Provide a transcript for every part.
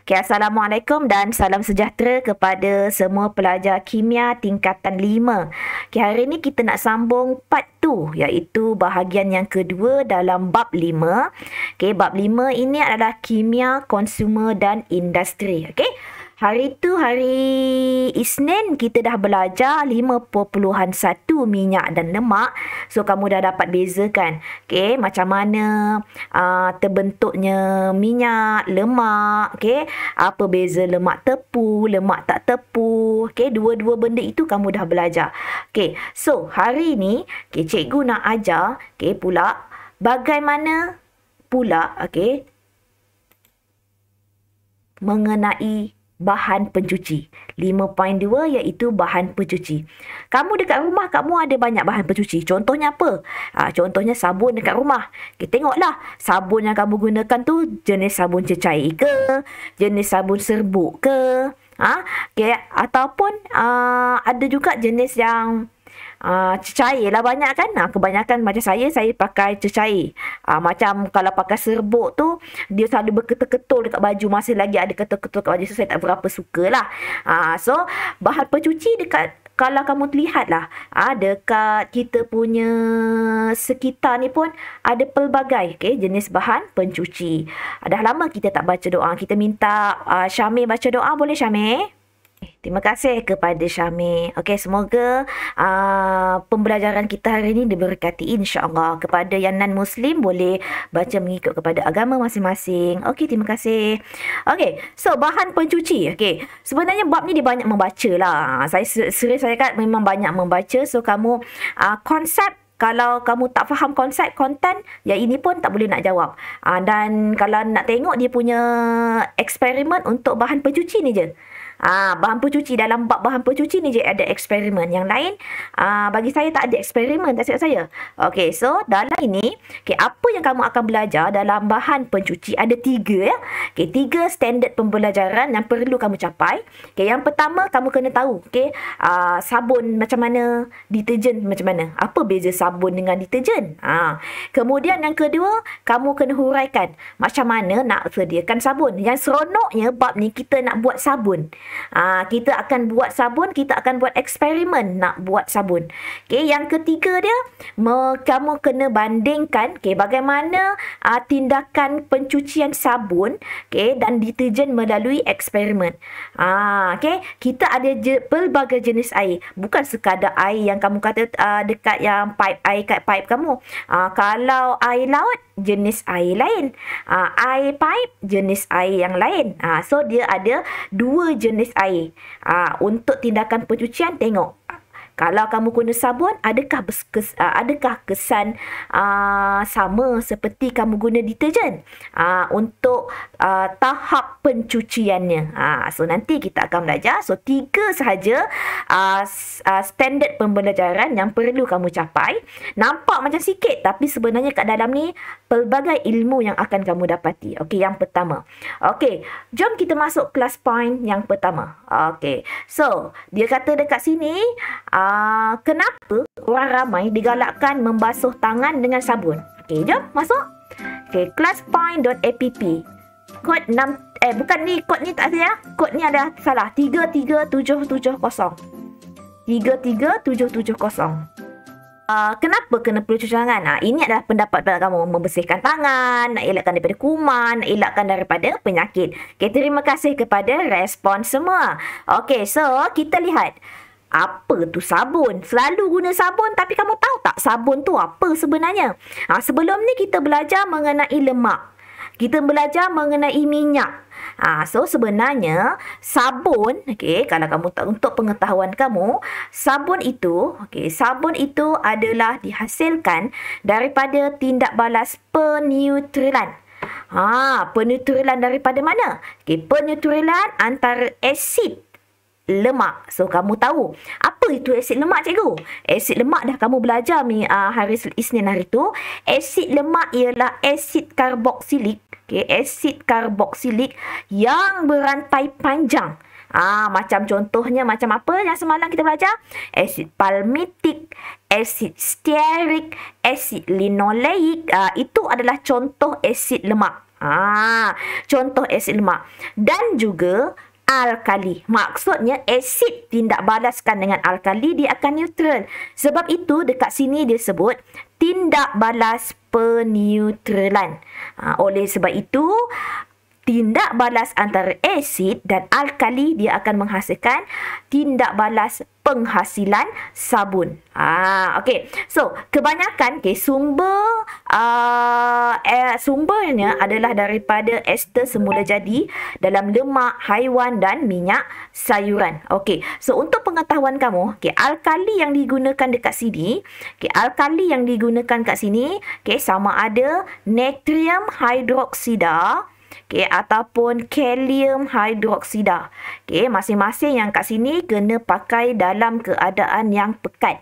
Okay, Assalamualaikum dan salam sejahtera kepada semua pelajar kimia tingkatan 5. Okay, hari ini kita nak sambung part 2 iaitu bahagian yang kedua dalam bab 5. Okay, bab 5 ini adalah kimia, konsumer dan industri. Okay. Hari tu, hari Isnin, kita dah belajar 5.1 minyak dan lemak. So, kamu dah dapat bezakan. Okay, macam mana terbentuknya minyak, lemak. Okay, apa beza lemak tepu, lemak tak tepu. Okay, dua-dua benda itu kamu dah belajar. Okay, so hari ni, okay, cikgu nak ajar, okay, pula, bagaimana pula, okay, mengenai bahan pencuci. 5.2 iaitu bahan pencuci. Kamu dekat rumah, kamu ada banyak bahan pencuci. Contohnya apa? Contohnya sabun dekat rumah. Kita tengoklah, sabun yang kamu gunakan tu jenis sabun cecair ke? Jenis sabun serbuk ke? Okay. Ataupun ada juga jenis yang cecair lah banyak kan. Kebanyakan macam saya pakai cecair. Macam kalau pakai serbuk tu, dia selalu berketul-ketul dekat baju. Masih lagi ada ketul-ketul dekat baju. So, saya tak berapa suka lah. So, bahan pencuci dekat, kalau kamu lihat lah, dekat kita punya sekitar ni pun ada pelbagai jenis bahan pencuci. Dah lama kita tak baca doa. Kita minta Syamil baca doa. Boleh Syamil? Terima kasih kepada Syamil. Okey, semoga pembelajaran kita hari ini diberkati insya-Allah. Kepada yang non-Muslim boleh baca mengikut kepada agama masing-masing. Okey, terima kasih. Okey, so bahan pencuci. Okey, sebenarnya bab ni dia banyak membaca lah. Saya kata memang banyak membaca. So, kamu konsep, kalau kamu tak faham konsep konten, ya ini pun tak boleh nak jawab. Dan kalau nak tengok dia punya eksperimen untuk bahan pencuci ni je. Bahan pencuci, dalam bab bahan pencuci ni je ada eksperimen. Yang lain, bagi saya tak ada eksperimen, tak silap saya. Okey, so dalam ini, apa yang kamu akan belajar dalam bahan pencuci ada 3 ya. Okey, 3 standard pembelajaran yang perlu kamu capai. Okey, yang pertama kamu kena tahu, sabun macam mana, deterjen macam mana. Apa beza sabun dengan deterjen? Kemudian yang kedua, kamu kena huraikan macam mana nak sediakan sabun. Yang seronoknya bab ni kita nak buat sabun. Kita akan buat sabun, kita akan buat eksperimen nak buat sabun. Okay, yang ketiga dia, kamu kena bandingkan bagaimana tindakan pencucian sabun dan deterjen melalui eksperimen. Okay, kita ada pelbagai jenis air. Bukan sekadar air yang kamu kata dekat yang pipe air kat pipe kamu. Kalau air laut, jenis air lain. Air pipe, jenis air yang lain. So, dia ada 2 jenis air. Untuk tindakan pencucian, tengok. Kalau kamu guna sabun, adakah kesan sama seperti kamu guna deterjen? Untuk tahap pencuciannya. So, nanti kita akan belajar. So, 3 sahaja standard pembelajaran yang perlu kamu capai. Nampak macam sikit, tapi sebenarnya kat dalam ni pelbagai ilmu yang akan kamu dapati. Okey, yang pertama. Okey, jom kita masuk kelas point yang pertama. Okey, so dia kata dekat sini, kenapa orang ramai digalakkan membasuh tangan dengan sabun? Okey, jom masuk. Okey, classpoint.app. Kod 6, bukan ni, kod ni tak ada ya. Kod ni ada salah. 33770. 33770. Kenapa kena perlu cuci tangan? Ini adalah pendapat kamu. Membersihkan tangan, nak elakkan daripada kuman, nak elakkan daripada penyakit. Okay, terima kasih kepada respon semua. Okay, so kita lihat. Apa tu sabun? Selalu guna sabun, tapi kamu tahu tak sabun tu apa sebenarnya? Sebelum ni kita belajar mengenai lemak. Kita belajar mengenai minyak. So sebenarnya sabun, kalau kamu tak, untuk pengetahuan kamu, sabun itu adalah dihasilkan daripada tindak balas peneutralan. Peneutralan daripada mana? Peneutralan antara asid lemak. So, kamu tahu apa itu asid lemak, cikgu? Asid lemak dah kamu belajar hari Isnin hari tu. Asid lemak ialah asid karboksilik. Asid karboksilik yang berantai panjang. Macam contohnya macam apa yang semalam kita belajar? Asid palmitik, asid stearik, asid linoleik. Itu adalah contoh asid lemak. Contoh asid lemak. Dan juga alkali. Maksudnya asid tindak balaskan dengan alkali, dia akan neutral. Sebab itu dekat sini dia sebut tindak balas peneutralan. Oleh sebab itu, tindak balas antara asid dan alkali dia akan menghasilkan tindak balas penghasilan sabun. Okey. So, kebanyakan sumbernya adalah daripada ester semula jadi dalam lemak haiwan dan minyak sayuran. Okey. So, untuk pengetahuan kamu, alkali yang digunakan dekat sini, alkali yang digunakan kat sini, sama ada natrium hidroksida, ataupun kalium hidroksida. Masing-masing yang kat sini kena pakai dalam keadaan yang pekat.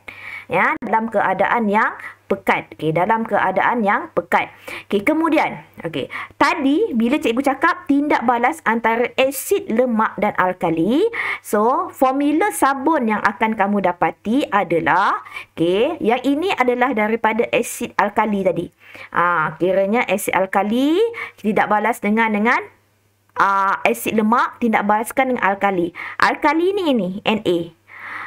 Dalam keadaan yang pekat. Dalam keadaan yang pekat. Kemudian, tadi bila cikgu cakap tindak balas antara asid lemak dan alkali, so formula sabun yang akan kamu dapati adalah, yang ini adalah daripada asid alkali tadi. Kiranya asid alkali tidak balas dengan asid lemak, tidak balaskan dengan alkali. Alkali ni Na.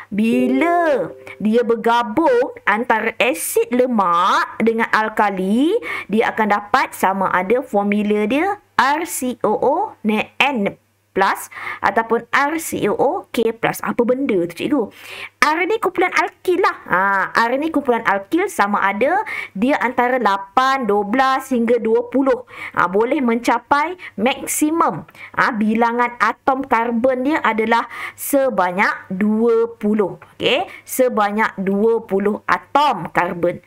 Bila dia bergabung antara asid lemak dengan alkali, dia akan dapat sama ada formula dia RCOO N plus ataupun RCOO K+. Apa benda tu cikgu? R ni kumpulan alkil lah. R ni kumpulan alkil sama ada dia antara 8, 12 hingga 20. Boleh mencapai maksimum. Bilangan atom karbon dia adalah sebanyak 20. Sebanyak 20 atom karbon.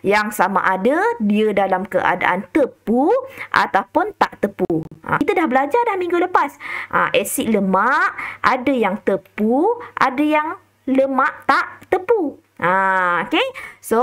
Yang sama ada dia dalam keadaan tepu ataupun tak tepu. Kita dah belajar dah minggu lepas. Asid lemak ada yang tepu, ada yang lemak tak tepu. So,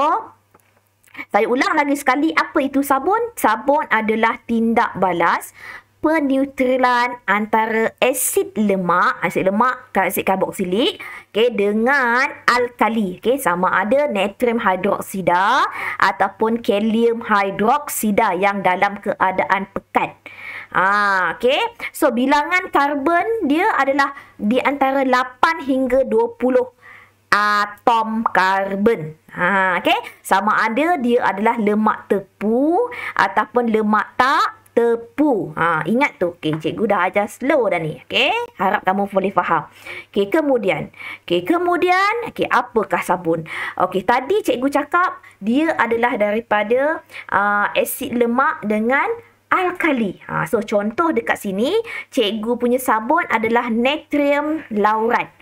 saya ulang lagi sekali, apa itu sabun? Sabun adalah tindak balas peneutralan antara asid lemak asid karboksilik dengan alkali. Sama ada natrium hidroksida ataupun kalium hidroksida yang dalam keadaan pekat. So bilangan karbon dia adalah di antara 8 hingga 20 atom karbon. Sama ada dia adalah lemak tepu ataupun lemak tak tepu. Ingat tu. Cikgu dah ajar slow dah ni. Harap kamu boleh faham. Kemudian, apakah sabun? Tadi cikgu cakap dia adalah daripada asid lemak dengan alkali. So, contoh dekat sini, cikgu punya sabun adalah natrium laurat.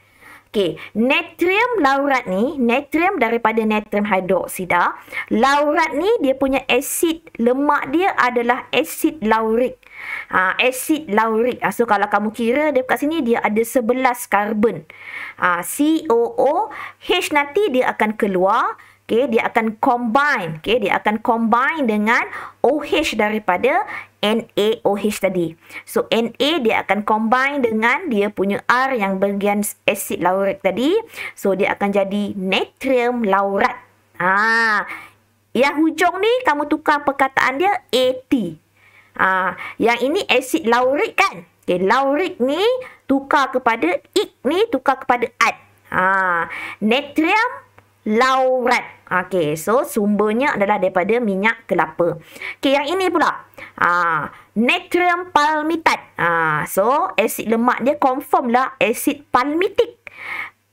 Natrium laurat ni, natrium daripada natrium hidroksida. Laurat ni, dia punya asid lemak dia adalah asid laurik. Asid laurik. So, kalau kamu kira dekat sini, dia ada 11 karbon. COO, H nanti dia akan keluar. Dia akan combine. Dia akan combine dengan OH daripada NaOH tadi. So, Na dia akan combine dengan dia punya R yang bagian asid laurik tadi. So, dia akan jadi natrium laurat. Yang hujung ni, kamu tukar perkataan dia AT. Yang ini asid laurik kan? Laurik ni tukar kepada ik ni, tukar kepada at. Natrium laurat. So sumbernya adalah daripada minyak kelapa. Yang ini pula. Natrium palmitat. So asid lemak dia confirm lah asid palmitik.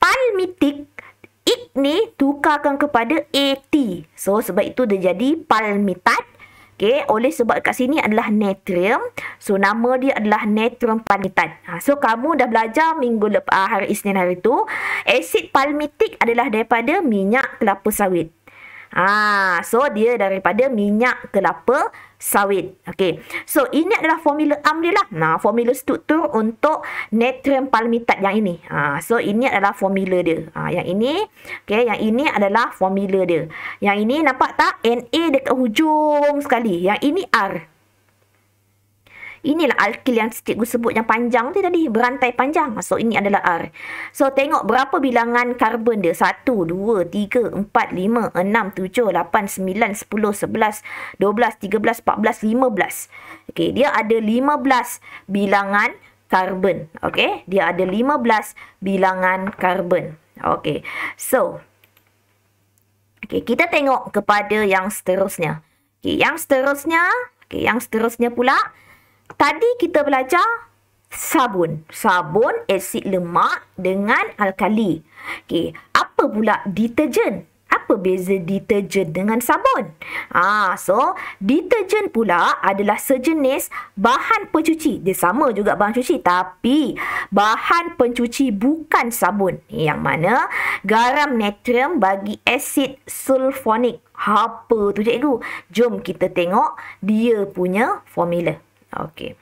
Palmitik, ik ni tukarkan kepada AT. So sebab itu dia jadi palmitat. Oleh sebab kat sini adalah natrium. So, nama dia adalah natrium palmitat. So, kamu dah belajar minggu lepas, hari Isnin hari tu. Asid palmitik adalah daripada minyak kelapa sawit. So, dia daripada minyak kelapa sawit. So, ini adalah formula dia lah. Formula struktur untuk natrium palmitat yang ini. So, ini adalah formula dia. Yang ini, yang ini adalah formula dia. Yang ini nampak tak? Na dekat hujung sekali. Yang ini R. Inilah alkil yang cikgu sebut yang panjang tu tadi. Berantai panjang. So, ini adalah R. So, tengok berapa bilangan karbon dia. 1, 2, 3, 4, 5, 6, 7, 8, 9, 10, 11, 12, 13, 14, 15. Okey, dia ada 15 bilangan karbon. Okey, dia ada 15 bilangan karbon. Okey, so, kita tengok kepada yang seterusnya. Yang seterusnya pula, tadi kita belajar sabun. Sabun, asid lemak dengan alkali. Apa pula deterjen? Apa beza deterjen dengan sabun? So, deterjen pula adalah sejenis bahan pencuci. Dia sama juga bahan pencuci, tapi bahan pencuci bukan sabun. Yang mana garam natrium bagi asid sulfonik. Apa tu cikgu? Jom kita tengok dia punya formula. Okey.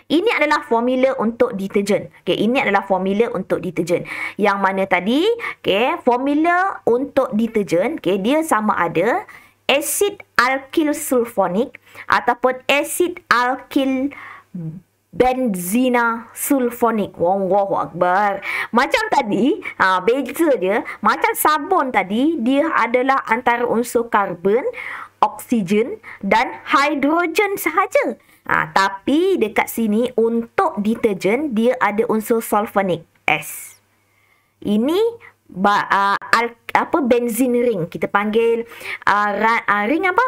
Ini adalah formula untuk deterjen. Ini adalah formula untuk deterjen. Yang mana tadi, formula untuk deterjen, dia sama ada asid alkil sulfonik ataupun asid alkil benzina sulfonik. Allahu Akbar. Macam tadi, beza dia, macam sabun tadi, dia adalah antara unsur karbon, oksigen dan hidrogen sahaja. Tapi dekat sini untuk deterjen dia ada unsur sulfonik S. Ini benzin ring. Kita panggil ring apa?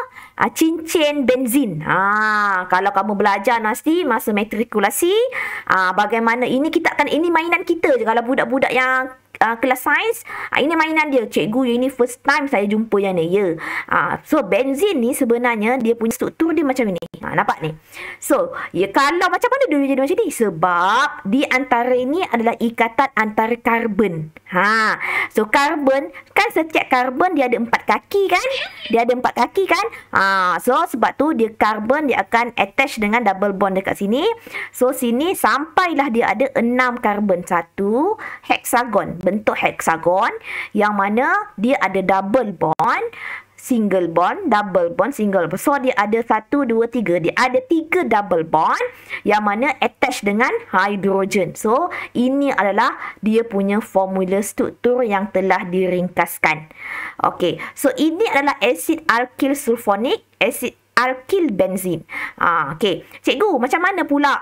Cincin benzin. Kalau kamu belajar nanti masa matrikulasi, bagaimana ini ini mainan kita je. Kalau budak-budak yang kelas sains, ini mainan dia. Cikgu, ini first time saya jumpa yang ni. So, benzin ni sebenarnya dia punya struktur dia macam ini. Nampak ni? So, kalau macam mana dia jadi macam ni? Sebab di antara ini adalah ikatan antara karbon. So, karbon, kan setiap karbon dia ada 4 kaki kan? Dia ada 4 kaki kan? So, sebab tu dia karbon dia akan attach dengan double bond dekat sini. So, sini sampailah dia ada 6 karbon. 1 heksagon. Bentuk heksagon yang mana dia ada double bond, single bond, double bond, single bond. So, dia ada 1, 2, 3. Dia ada 3 double bond yang mana attach dengan hidrogen. So, ini adalah dia punya formula struktur yang telah diringkaskan. Okey. So, ini adalah asid alkil sulfonik, asid alkil benzin. Okey. Cikgu, macam mana pula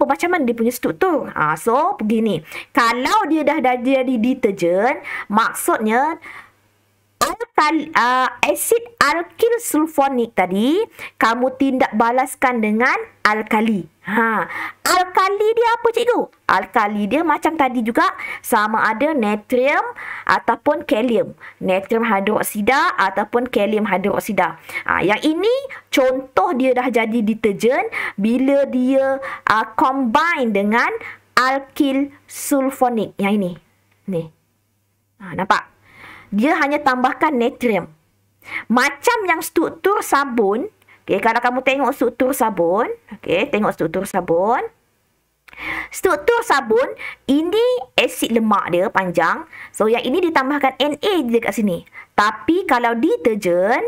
macam mana dia punya struktur? So, begini. Kalau dia dah jadi deterjen, maksudnya asid alkil sulfonik tadi kamu tindak balaskan dengan alkali. Alkali dia apa cikgu? Alkali dia macam tadi juga, sama ada natrium ataupun kalium. Natrium hidroksida ataupun kalium hidroksida. Yang ini contoh dia dah jadi deterjen bila dia combine dengan alkil sulfonik. Yang ini. Ni. Nampak? Dia hanya tambahkan natrium. Macam yang struktur sabun. Kalau kamu tengok struktur sabun. Tengok struktur sabun. Struktur sabun, ini asid lemak dia panjang. So, yang ini ditambahkan Na dekat sini. Tapi kalau deterjen,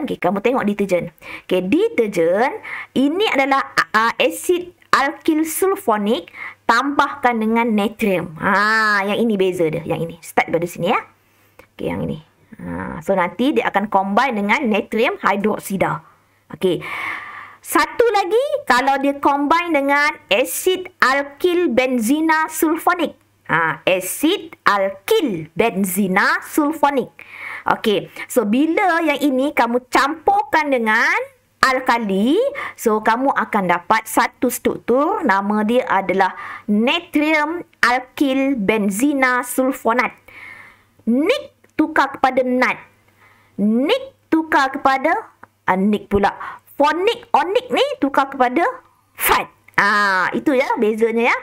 kamu tengok deterjen. Deterjen, ini adalah asid alkil sulfonik tambahkan dengan natrium. Yang ini beza dia. Yang ini. Start pada sini ya. Yang ini. So, nanti dia akan combine dengan natrium hidroksida. Satu lagi, kalau dia combine dengan asid alkil benzina sulfonik. Asid alkil benzina sulfonik. So, bila yang ini kamu campurkan dengan alkali, so kamu akan dapat satu struktur, nama dia adalah natrium alkil benzina sulfonat. Nik tukar kepada nat. Nik tukar kepada nik pula. Fonik, onik ni tukar kepada fat. Itu ya bezanya ya.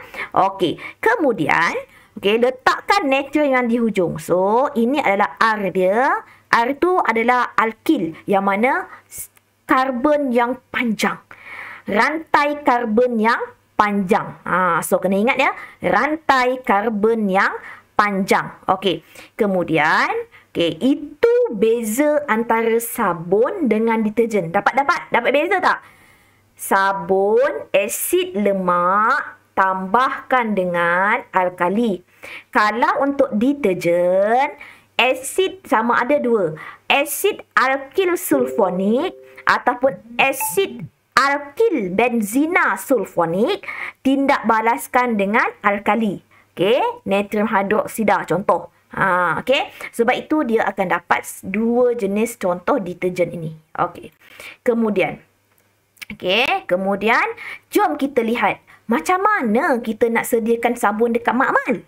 Kemudian letakkan natrium yang di hujung. So, ini adalah R dia. R tu adalah alkil, yang mana karbon yang panjang. Rantai karbon yang panjang. So, kena ingat ya. Rantai karbon yang panjang. Kemudian, itu beza antara sabun dengan deterjen? Dapat beza tak? Sabun, asid lemak, tambahkan dengan alkali. Kalau untuk deterjen, asid sama ada dua. Asid alkil sulfonik ataupun asid alkil benzina sulfonik, tindak balaskan dengan alkali. Okey, natrium hidroksida contoh. Okey, sebab itu dia akan dapat dua jenis contoh deterjen ini. Okey. Kemudian jom kita lihat macam mana kita nak sediakan sabun dekat makmal.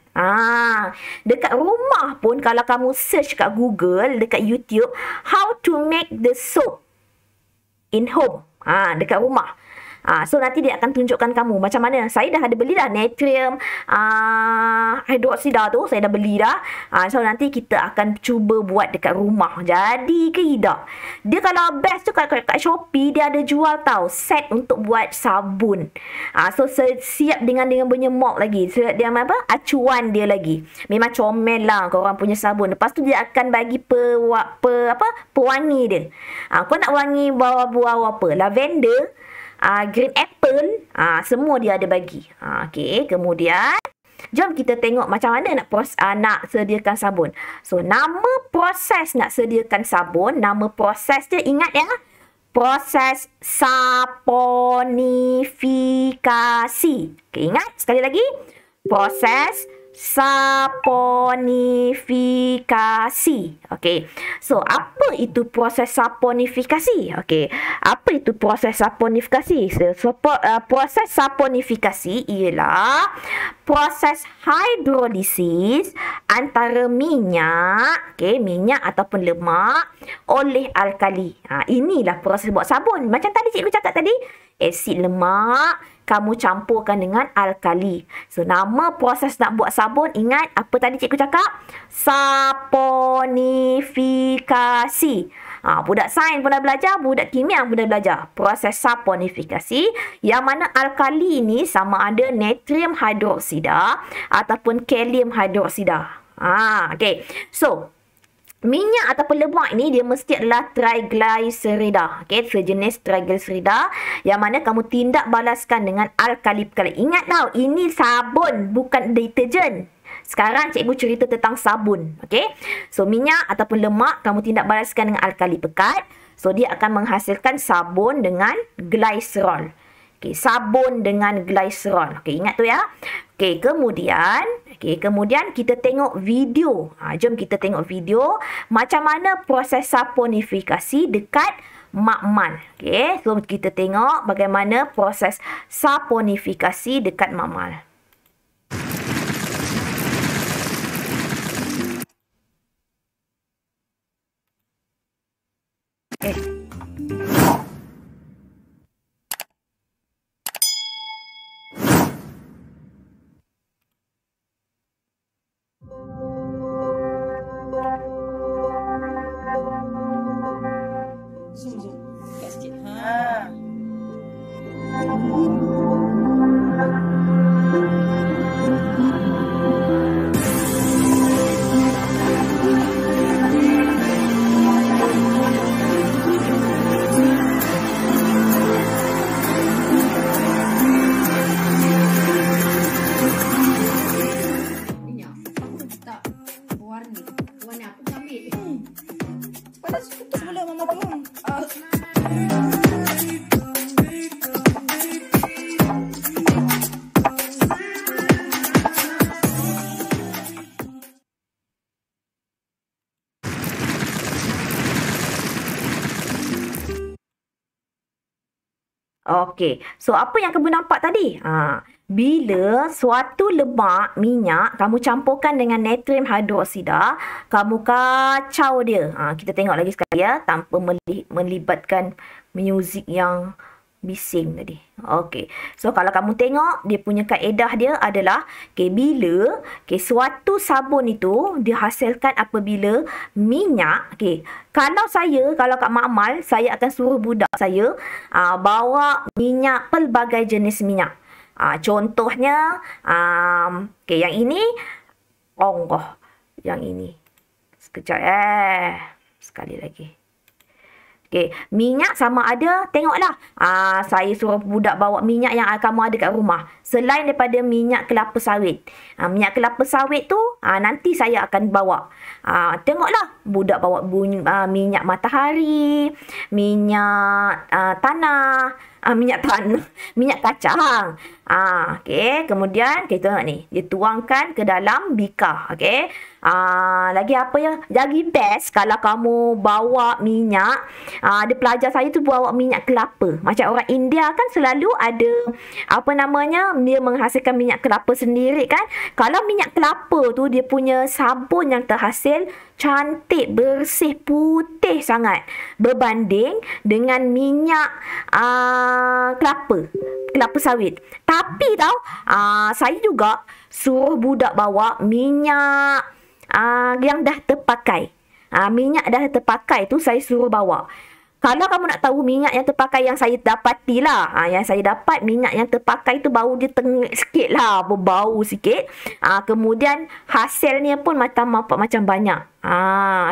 Dekat rumah pun kalau kamu search kat Google, dekat YouTube, how to make the soap in home. Dekat rumah. So nanti dia akan tunjukkan kamu macam mana. Saya dah ada beli dah natrium hidroksida tu, saya dah beli dah. So nanti kita akan cuba buat dekat rumah. Jadi ke tidak? Dia kalau best tu kat Shopee dia ada jual tau set untuk buat sabun. So siap dengan punya mop lagi. Siap dia apa? Acuan dia lagi. Memang comel lah korang punya sabun. Lepas tu dia akan bagi pewangi dia. Kau nak wangi buah-buah apa? Lavender, green apple, semua dia ada bagi. Okey, kemudian jom kita tengok macam mana nak sediakan sabun. So, nama proses nak sediakan sabun, nama proses dia ingat ya. Proses saponifikasi. Okey, ingat sekali lagi. Proses saponifikasi. Okey. So, apa itu proses saponifikasi? Okey. Apa itu proses saponifikasi? Proses saponifikasi ialah proses hidrolisis antara minyak, minyak ataupun lemak oleh alkali. Inilah proses buat sabun. Macam tadi cikgu cakap tadi, asid lemak kamu campurkan dengan alkali. So, nama proses nak buat sabun, ingat apa tadi cikgu cakap? Saponifikasi. Budak sains pun dah belajar, budak kimia pun dah belajar. Proses saponifikasi, yang mana alkali ini sama ada natrium hidroksida ataupun kalium hidroksida. Okay. So, minyak ataupun lemak ini dia mesti adalah triglycerida. Okey, sejenis triglycerida yang mana kamu tindak balaskan dengan alkali perkalit. Ingat tau, ini sabun bukan deterjen. Sekarang cikgu cerita tentang sabun. Okey. So minyak ataupun lemak kamu tindak balaskan dengan alkali pekat. So dia akan menghasilkan sabun dengan glycerol. Okey, sabun dengan glycerol. Okey, ingat tu ya. Okey, kemudian kita tengok video. Jom kita tengok video macam mana proses saponifikasi dekat makmal. Okey, so kita tengok bagaimana proses saponifikasi dekat makmal. Okay. Okey, so apa yang kamu nampak tadi? Bila suatu lemak, minyak, kamu campurkan dengan natrium hidroksida, kamu kacau dia. Kita tengok lagi sekali ya, tanpa melibatkan muzik yang bising tadi. Okey, so kalau kamu tengok, dia punya kaedah dia adalah, bila suatu sabun itu dihasilkan apabila minyak, kalau kat makmal, saya akan suruh budak saya bawa minyak, pelbagai jenis minyak. Contohnya, yang ini, yang ini. Sekejap. sekali lagi. Okey, minyak sama ada, tengoklah. Saya suruh budak bawa minyak yang kamu ada kat rumah. Selain daripada minyak kelapa sawit. Minyak kelapa sawit tu, nanti saya akan bawa. Tengoklah, budak bawa minyak matahari, minyak tanah, minyak kacang. Okey, kemudian kita tengok ni, dia tuangkan ke dalam bika. Okey. Lagi apa ya? Lagi best kalau kamu bawa minyak. Ada pelajar saya tu bawa minyak kelapa. Macam orang India kan selalu ada apa namanya, dia menghasilkan minyak kelapa sendiri kan. Kalau minyak kelapa tu dia punya sabun yang terhasil cantik, bersih, putih sangat berbanding dengan minyak kelapa sawit. Tapi tau, saya juga suruh budak bawa minyak yang dah terpakai. Minyak dah terpakai tu saya suruh bawa. Kalau kamu nak tahu minyak yang terpakai yang saya dapati lah. Yang saya dapat minyak yang terpakai tu bau dia tengik sikit lah. Berbau sikit. Kemudian hasilnya pun macam banyak.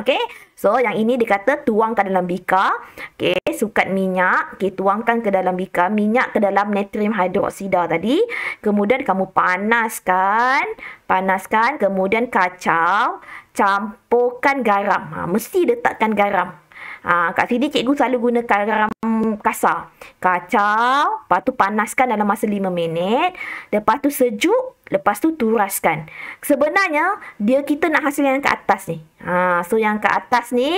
Okay. So yang ini dikata tuangkan dalam bika. Okay. Sukat minyak. Okay. Tuangkan ke dalam bika. Minyak ke dalam natrium hidroksida tadi. Kemudian kamu panaskan. Kemudian kacau. Campurkan garam. Mesti letakkan garam. Kat sini cikgu selalu gunakan garam kasar. Kacau, lepas tu panaskan dalam masa 5 minit. Lepas tu sejuk, lepas tu turaskan. Sebenarnya, kita nak hasil yang ke atas ni. So yang ke atas ni,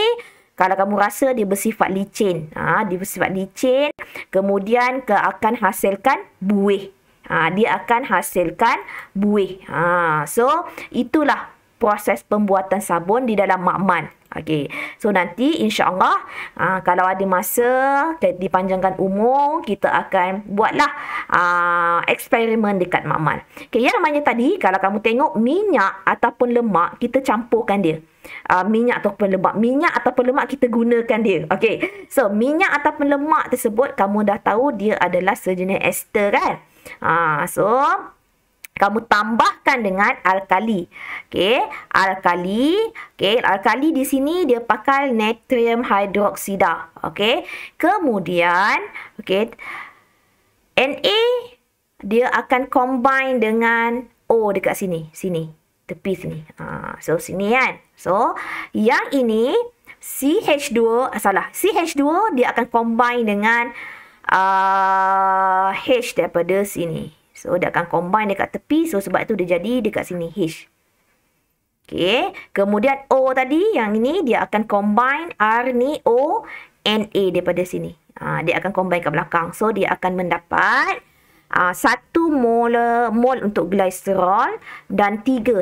kalau kamu rasa dia bersifat licin. Dia bersifat licin. Kemudian akan hasilkan buih. Dia akan hasilkan buih. So, itulah proses pembuatan sabun di dalam makmal. Okey. So nanti insya-Allah kalau ada masa dipanjangkan umur, kita akan buatlah eksperimen dekat makmal. Okey, yang namanya tadi kalau kamu tengok minyak ataupun lemak, kita campurkan dia. Minyak ataupun lemak kita gunakan dia. Okey. So minyak ataupun lemak tersebut kamu dah tahu dia adalah sejenis ester kan? So kamu tambahkan dengan alkali. Okey, alkali. Okey, alkali di sini dia pakai natrium hidroksida. Okey. Kemudian, okey, Na dia akan combine dengan O dekat sini, tepi sini. So sini kan. So, yang ini CH2 dia akan combine dengan H daripada sini. So, dia akan combine dekat tepi. So, sebab tu dia jadi dekat sini H. Okey. Kemudian O tadi, yang ini dia akan combine R ni O, Na daripada sini. Dia akan combine ke belakang. So, dia akan mendapat 1 mol untuk glycerol dan 3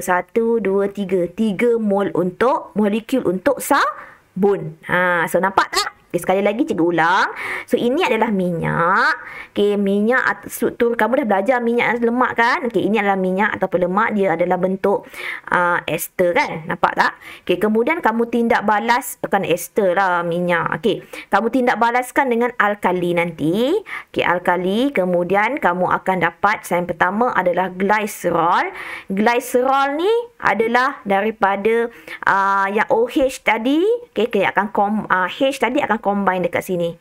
mol untuk molekul untuk sabun. So, nampak tak? Okay, sekali lagi cikgu ulang. So, ini adalah minyak. Okay, minyak struktur. Kamu dah belajar minyak dan lemak kan? Okay, ini adalah minyak ataupun lemak. Dia adalah bentuk ester kan? Nampak tak? Okay, kemudian kamu tindak balas. Bukan ester lah minyak. Okay, kamu tindak balaskan dengan alkali nanti. Okay, alkali. Kemudian kamu akan dapat, yang pertama adalah glycerol. Glycerol ni adalah daripada yang OH tadi. Okay, H tadi akan combine dekat sini.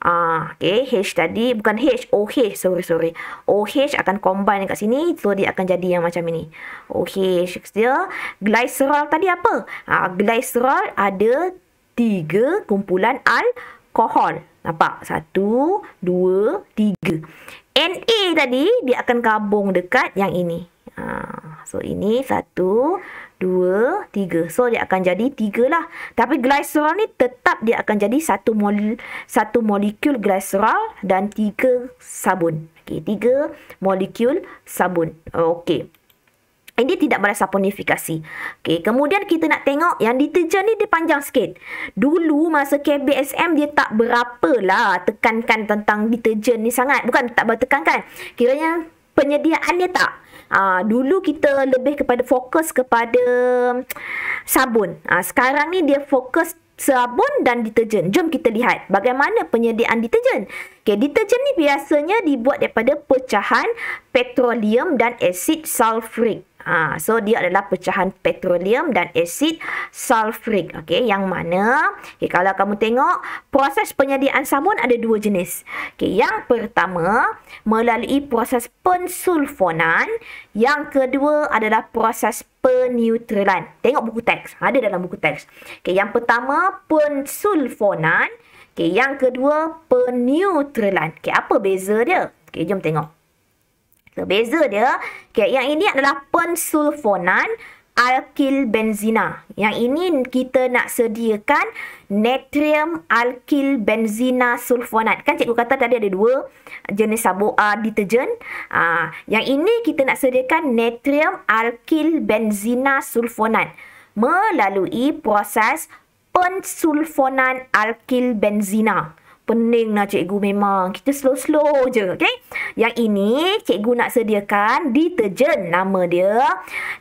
Okay, H tadi, bukan H, OH, sorry. OH akan combine dekat sini, so dia akan jadi yang macam ini. OH dia. Glycerol tadi apa? Glycerol ada 3 kumpulan alkohol. Nampak? 1, 2, 3. Na tadi, dia akan gabung dekat yang ini. So, ini 1, 2, 3. So, dia akan jadi 3 lah. Tapi glycerol ni tetap dia akan jadi 1 molekul glycerol dan 3 sabun. Okey, 3 molekul sabun. Okey. Ini tidak bersaponifikasi. Okey, kemudian kita nak tengok yang deterjen ni dia panjang sikit. Dulu masa KBSM dia tak berapalah tekankan tentang deterjen ni sangat. Bukan tak bertekankan. Kiranya penyediaannya tak. Dulu kita lebih fokus kepada sabun. Sekarang ni dia fokus sabun dan deterjen. Jom kita lihat bagaimana penyediaan deterjen. Okay, deterjen ni biasanya dibuat daripada pecahan petroleum dan asid sulfurik. So dia adalah pecahan petroleum dan asid sulfurik. Okey, yang mana kalau kamu tengok proses penyediaan sabun ada dua jenis. Okey, yang pertama melalui proses pensulfonan, yang kedua adalah proses peneutralan. Tengok buku teks, ada dalam buku teks. Okey, yang pertama pensulfonan, okey, yang kedua peneutralan. Okey, apa beza dia? Okey, jom tengok. So, beza dia, yang ini adalah pensulfonan alkil benzina. Yang ini kita nak sediakan natrium alkil benzina sulfonat. Kan cikgu kata tadi ada dua jenis sabun deterjen. Yang ini kita nak sediakan natrium alkil benzina sulfonat melalui proses pensulfonan alkil benzina. Pening lah cikgu memang. Kita slow-slow je. Okay? Yang ini cikgu nak sediakan deterjen. Nama dia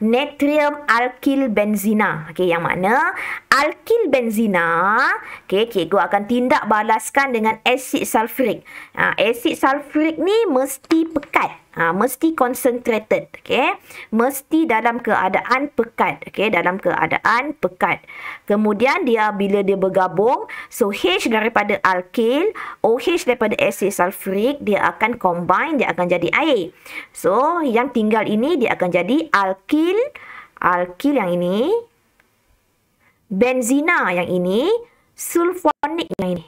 natrium alkil benzina. Okay, yang mana alkil benzina, okay, cikgu akan tindak balaskan dengan asid sulfurik. Asid sulfurik ni mesti pekat. Mesti concentrated, okay? Mesti dalam keadaan pekat, okay? Dalam keadaan pekat. Kemudian dia bila dia bergabung, so H daripada alkil, OH daripada asid sulfurik, dia akan combine, dia akan jadi air. So yang tinggal ini dia akan jadi alkil yang ini, benzina yang ini, sulfonik yang ini.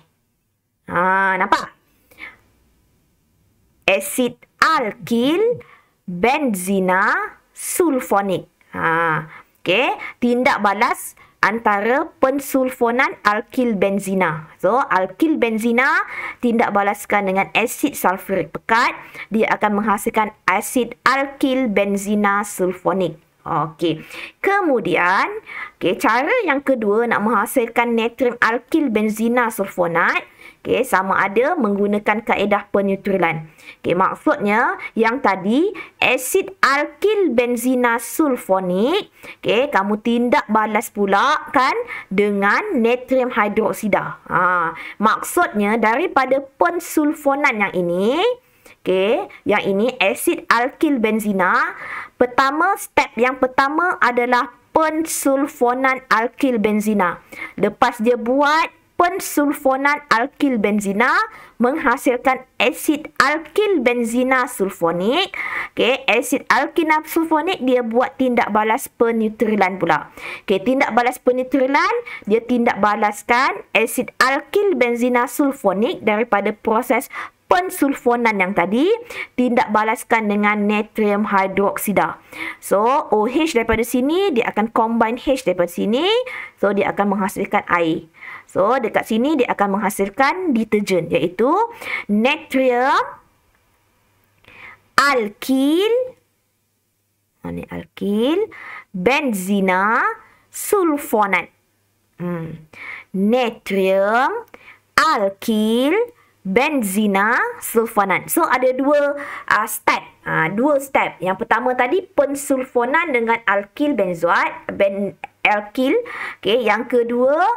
Nampak? Asid alkil benzina sulfonik. Okey, tindak balas antara pensulfonan alkil benzina. So, alkil benzina tindak balaskan dengan asid sulfurik pekat, dia akan menghasilkan asid alkil benzina sulfonik. Okey. Kemudian, cara yang kedua nak menghasilkan natrium alkil benzina sulfonat, sama ada menggunakan kaedah peneutralan. Maksudnya yang tadi asid alkil benzina sulfonik, kamu tindak balas pula kan dengan natrium hidroksida. Maksudnya daripada pensulfonan yang ini, yang ini asid alkil benzina, step yang pertama adalah pensulfonan alkil benzina. Lepas dia buat pensulfonan alkil benzina menghasilkan asid alkil benzina sulfonik. Asid alkil sulfonik dia buat tindak balas peneutralan pula. Tindak balas peneutralan dia tindak balaskan asid alkil benzina sulfonik daripada proses pensulfonan yang tadi, tindak balaskan dengan natrium hidroksida. So, OH daripada sini, dia akan combine H daripada sini. So, dia akan menghasilkan air. So, dekat sini, dia akan menghasilkan deterjen, iaitu natrium alkil, benzina sulfonat. Natrium alkil benzina sulfonat. So ada dua step. Yang pertama tadi pensulfonan dengan alkil benzoat, alkil. Yang kedua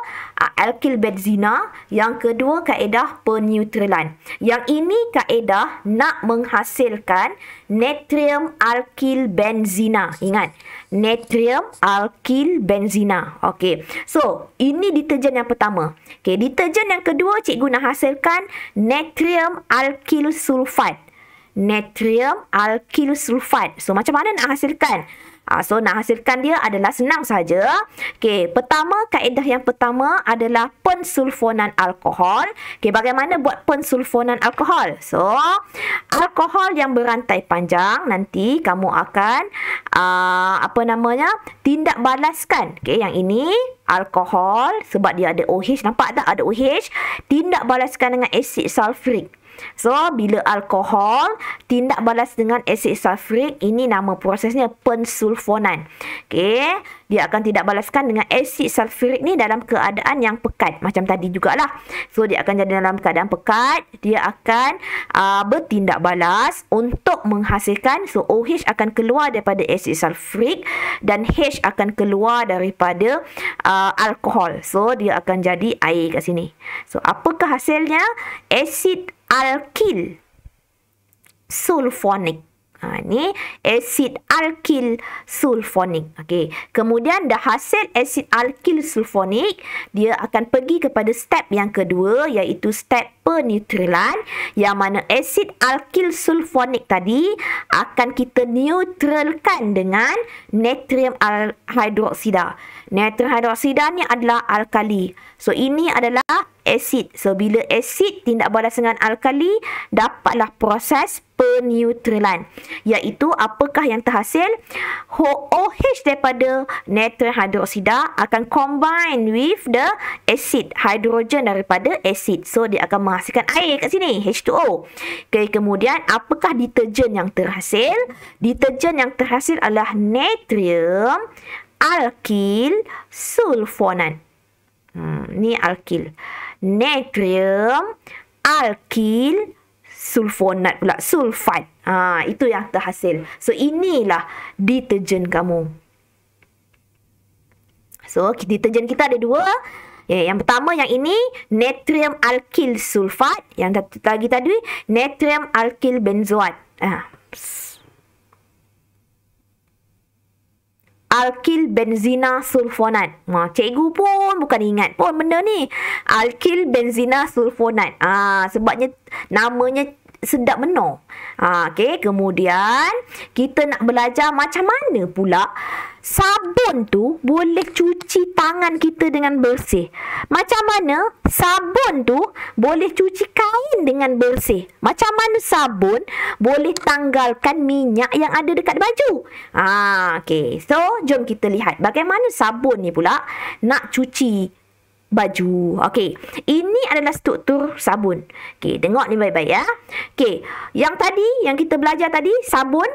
alkil benzina. Yang kedua kaedah peneutralan. Yang ini kaedah nak menghasilkan natrium alkil benzina. Ingat, natrium alkil benzina. So ini deterjen yang pertama. Deterjen yang kedua cikgu nak hasilkan natrium alkil sulfat. Natrium alkil sulfat. So macam mana nak hasilkan? So nak hasilkan dia adalah senang saja. Pertama, kaedah yang pertama adalah pensulfonan alkohol. Bagaimana buat pensulfonan alkohol? So, alkohol yang berantai panjang nanti kamu akan tindak balaskan. Yang ini alkohol sebab dia ada OH, nampak tak ada OH? Tindak balaskan dengan asid sulfurik. So, bila alkohol tindak balas dengan asid sulfurik, ini nama prosesnya pensulfonan. Dia akan tindak balaskan dengan asid sulfurik ni dalam keadaan yang pekat. Macam tadi jugalah. So, dia akan jadi dalam keadaan pekat. Dia akan bertindak balas untuk menghasilkan. So, OH akan keluar daripada asid sulfurik dan H akan keluar daripada alkohol. So, dia akan jadi air kat sini. So, apakah hasilnya? Asid alkil sulfonik. Ni asid alkil sulfonik. Okey. Kemudian dah hasil asid alkil sulfonik, dia akan pergi kepada step yang kedua, iaitu step peneutralan, yang mana asid alkil sulfonik tadi akan kita neutralkan dengan natrium hidroksida. Natrium hidroksida ni adalah alkali. So ini adalah asid. So bila asid tindak balas dengan alkali, dapatlah proses peneutralan, iaitu apakah yang terhasil? OH daripada natrium hidroksida akan combine with the acid, hidrogen daripada asid. So dia akan menghasilkan air kat sini, H2O. Okay, kemudian apakah deterjen yang terhasil? Deterjen yang terhasil adalah natrium alkil sulfonat. Ni alkil. Natrium alkil sulfonat pula, sulfat. Itu yang terhasil. So inilah deterjen kamu. So deterjen kita ada dua. Yang pertama yang ini natrium alkil sulfat, yang lagi tadi natrium alkil benzoat. Alkil benzina sulfonat. Cikgu pun bukan ingat pun benda ni. Alkil benzina sulfonat. Sebabnya namanya sedap benar. Okey, kemudian kita nak belajar macam mana pula sabun tu boleh cuci tangan kita dengan bersih. Macam mana sabun tu boleh cuci kain dengan bersih. Macam mana sabun boleh tanggalkan minyak yang ada dekat baju. Okey, so jom kita lihat bagaimana sabun ni pula nak cuci baju. Okey, ini adalah struktur sabun. Okey, tengok ni baik-baik ya. Okey, yang tadi yang kita belajar tadi sabun.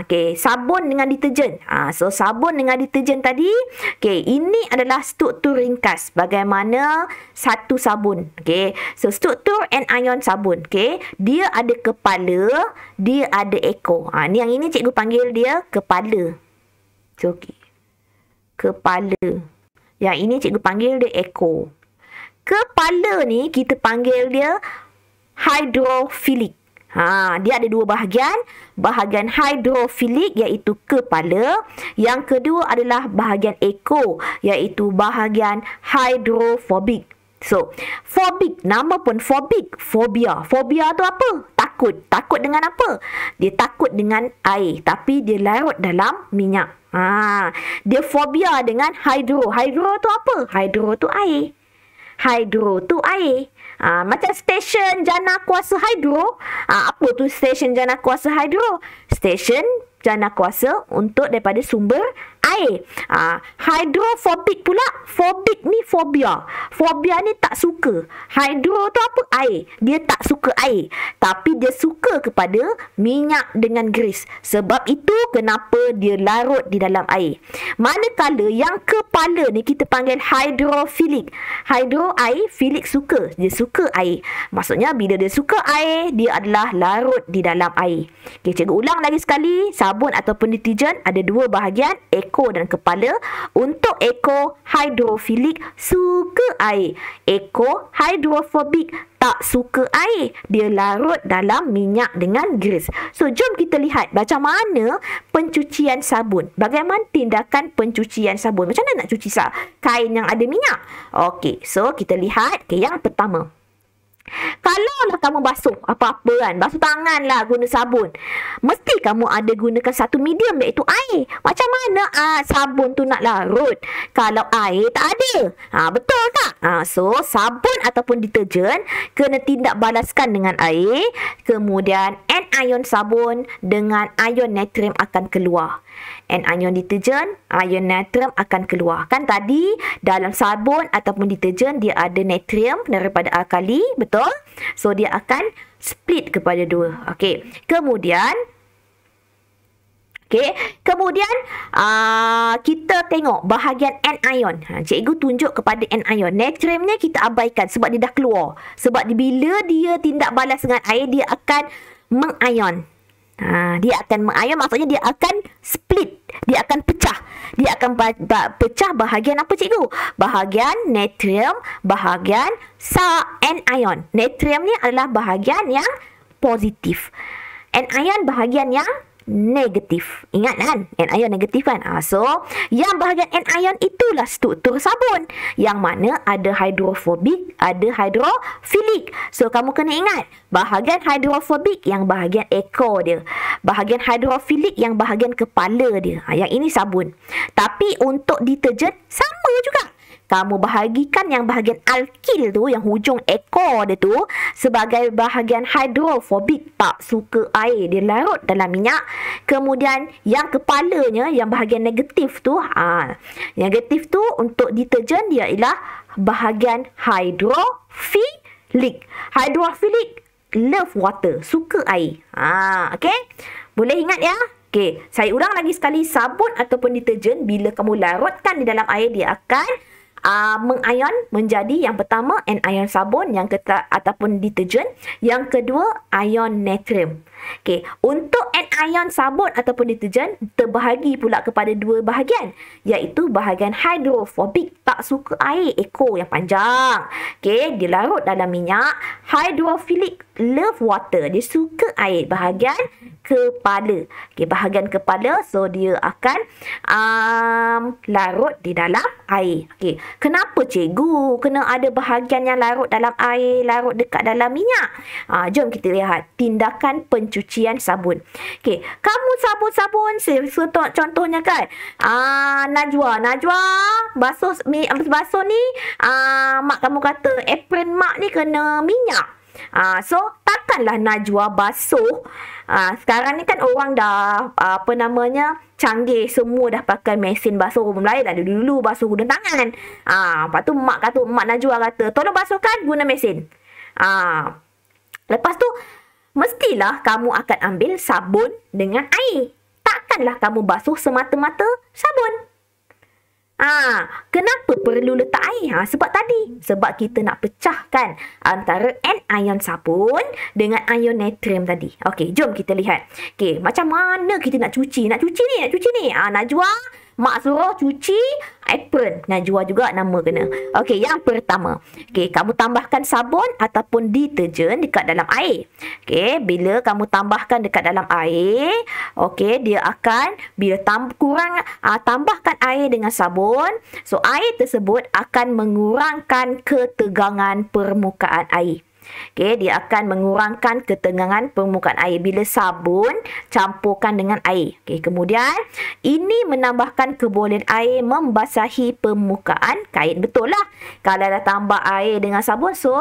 Okey, sabun dengan deterjen. So sabun dengan deterjen tadi. Okey, ini adalah struktur ringkas bagaimana satu sabun. Okey, so struktur anion sabun. Okey, dia ada kepala, dia ada ekor. Ni yang ini cikgu panggil dia kepala. So, okey, kepala. Yang ini cikgu panggil dia ekor. Kepala ni kita panggil dia hidrofilik. Dia ada dua bahagian. Bahagian hidrofilik iaitu kepala. Yang kedua adalah bahagian ekor iaitu bahagian hidrofobik. So, fobik, nama pun fobik, fobia. Fobia tu apa? Takut. Takut dengan apa? Dia takut dengan air, tapi dia larut dalam minyak. Dia fobia dengan hidro. Hidro tu apa? Hidro tu air. Hidro tu air. Macam stesen jana kuasa hidro. Apa tu stesen jana kuasa hidro? Stesen jana kuasa untuk daripada sumber air. Hidrofobik pula. Fobik ni fobia. Fobia ni tak suka. Hidro tu apa? Air. Dia tak suka air. Tapi dia suka kepada minyak dengan grease. Sebab itu kenapa dia larut di dalam air. Manakala yang kepala ni kita panggil hidrofilik. Hidro air, filik suka. Dia suka air. Maksudnya bila dia suka air, dia adalah larut di dalam air. Okay, cikgu ulang lagi sekali. Sabun ataupun deterjen ada dua bahagian, ekor dan kepala. Untuk ekor hidrofilik suka air. Ekor hidrofobik tak suka air. Dia larut dalam minyak dengan grease. So jom kita lihat macam mana pencucian sabun. Bagaimana tindakan pencucian sabun. Macam mana nak cuci kain yang ada minyak. Okey, so kita lihat yang pertama. Kalaulah kamu basuh apa-apa kan, basuh tangan lah guna sabun, mesti kamu ada gunakan satu medium iaitu air. Macam mana sabun tu nak larut kalau air tak ada? Betul tak? So sabun ataupun deterjen kena tindak balaskan dengan air. Kemudian anion sabun dengan ion natrium akan keluar. Anion deterjen, ion natrium akan keluar. Kan tadi dalam sabun ataupun deterjen dia ada natrium daripada alkali, betul? So dia akan split kepada dua. Okey. Kemudian kita tengok bahagian anion. Cikgu tunjuk kepada anion. Natriumnya kita abaikan sebab dia dah keluar. Sebab bila dia tindak balas dengan air, dia akan mengion. Dia akan mengion, maksudnya dia akan split. Dia akan pecah. Dia akan pecah bahagian apa cikgu? Bahagian natrium, bahagian anion. Natrium ni adalah bahagian yang positif. Anion bahagian yang negatif. Ingat kan? Anion negatif kan? So, yang bahagian anion itulah struktur sabun. Yang mana ada hidrofobik, ada hidrofilik. So, kamu kena ingat. Bahagian hidrofobik yang bahagian ekor dia. Bahagian hidrofilik yang bahagian kepala dia. Yang ini sabun. Tapi untuk deterjen, sama juga. Kamu bahagikan yang bahagian alkil tu, yang hujung ekor dia tu, sebagai bahagian hidrofobik, tak suka air, dia larut dalam minyak. Kemudian yang kepalanya, yang bahagian negatif tu, negatif tu untuk deterjen dia ialah bahagian hidrofilik. Hidrofilik love water, suka air. Okay? Boleh ingat ya? Okay, saya ulang lagi sekali, sabun ataupun deterjen bila kamu larutkan di dalam air, dia akan mengayon menjadi yang pertama anion sabun, yang ataupun deterjen, yang kedua ion natrium. Okey, untuk anion sabun ataupun deterjen terbahagi pula kepada dua bahagian, iaitu bahagian hidrofobik, tak suka air, ekor yang panjang. Okey, dia larut dalam minyak. Hidrofilik, love water, dia suka air, bahagian kepala. Okey, bahagian kepala, so dia akan larut di dalam air. Okey, kenapa cikgu kena ada bahagian yang larut dalam air, larut dekat dalam minyak? Jom kita lihat tindakan pencucian sabun. Okey, kamu sabun-sabun, contohnya kan, Najwa basuh ni, mak kamu kata apron mak ni kena minyak. So, takkanlah Najwa basuh. Sekarang ni kan orang dah canggih, semua dah pakai mesin basuh. Lain dah dulu basuh guna tangan. Lepas tu mak Najwa kata, tolong basuhkan guna mesin. Lepas tu mestilah kamu akan ambil sabun dengan air. Takkanlah kamu basuh semata-mata sabun. Kenapa perlu letak air? Sebab tadi. Sebab kita nak pecahkan antara anion sabun dengan ion natrium tadi. Okey, jom kita lihat. Okey, macam mana kita nak cuci? Nak cuci ni. Najwa, mak suruh cuci apron. Najwa juga nama kena. Okey, yang pertama. Okey, kamu tambahkan sabun ataupun deterjen dekat dalam air. Okey, bila kamu tambahkan dekat dalam air, okey, dia akan bila tambahkan air dengan sabun, so air tersebut akan mengurangkan ketegangan permukaan air. Okey, dia akan mengurangkan ketegangan permukaan air bila sabun campurkan dengan air. Okey, kemudian ini menambahkan kebolehan air membasahi permukaan kain. Betul lah. Kalau dah tambah air dengan sabun, so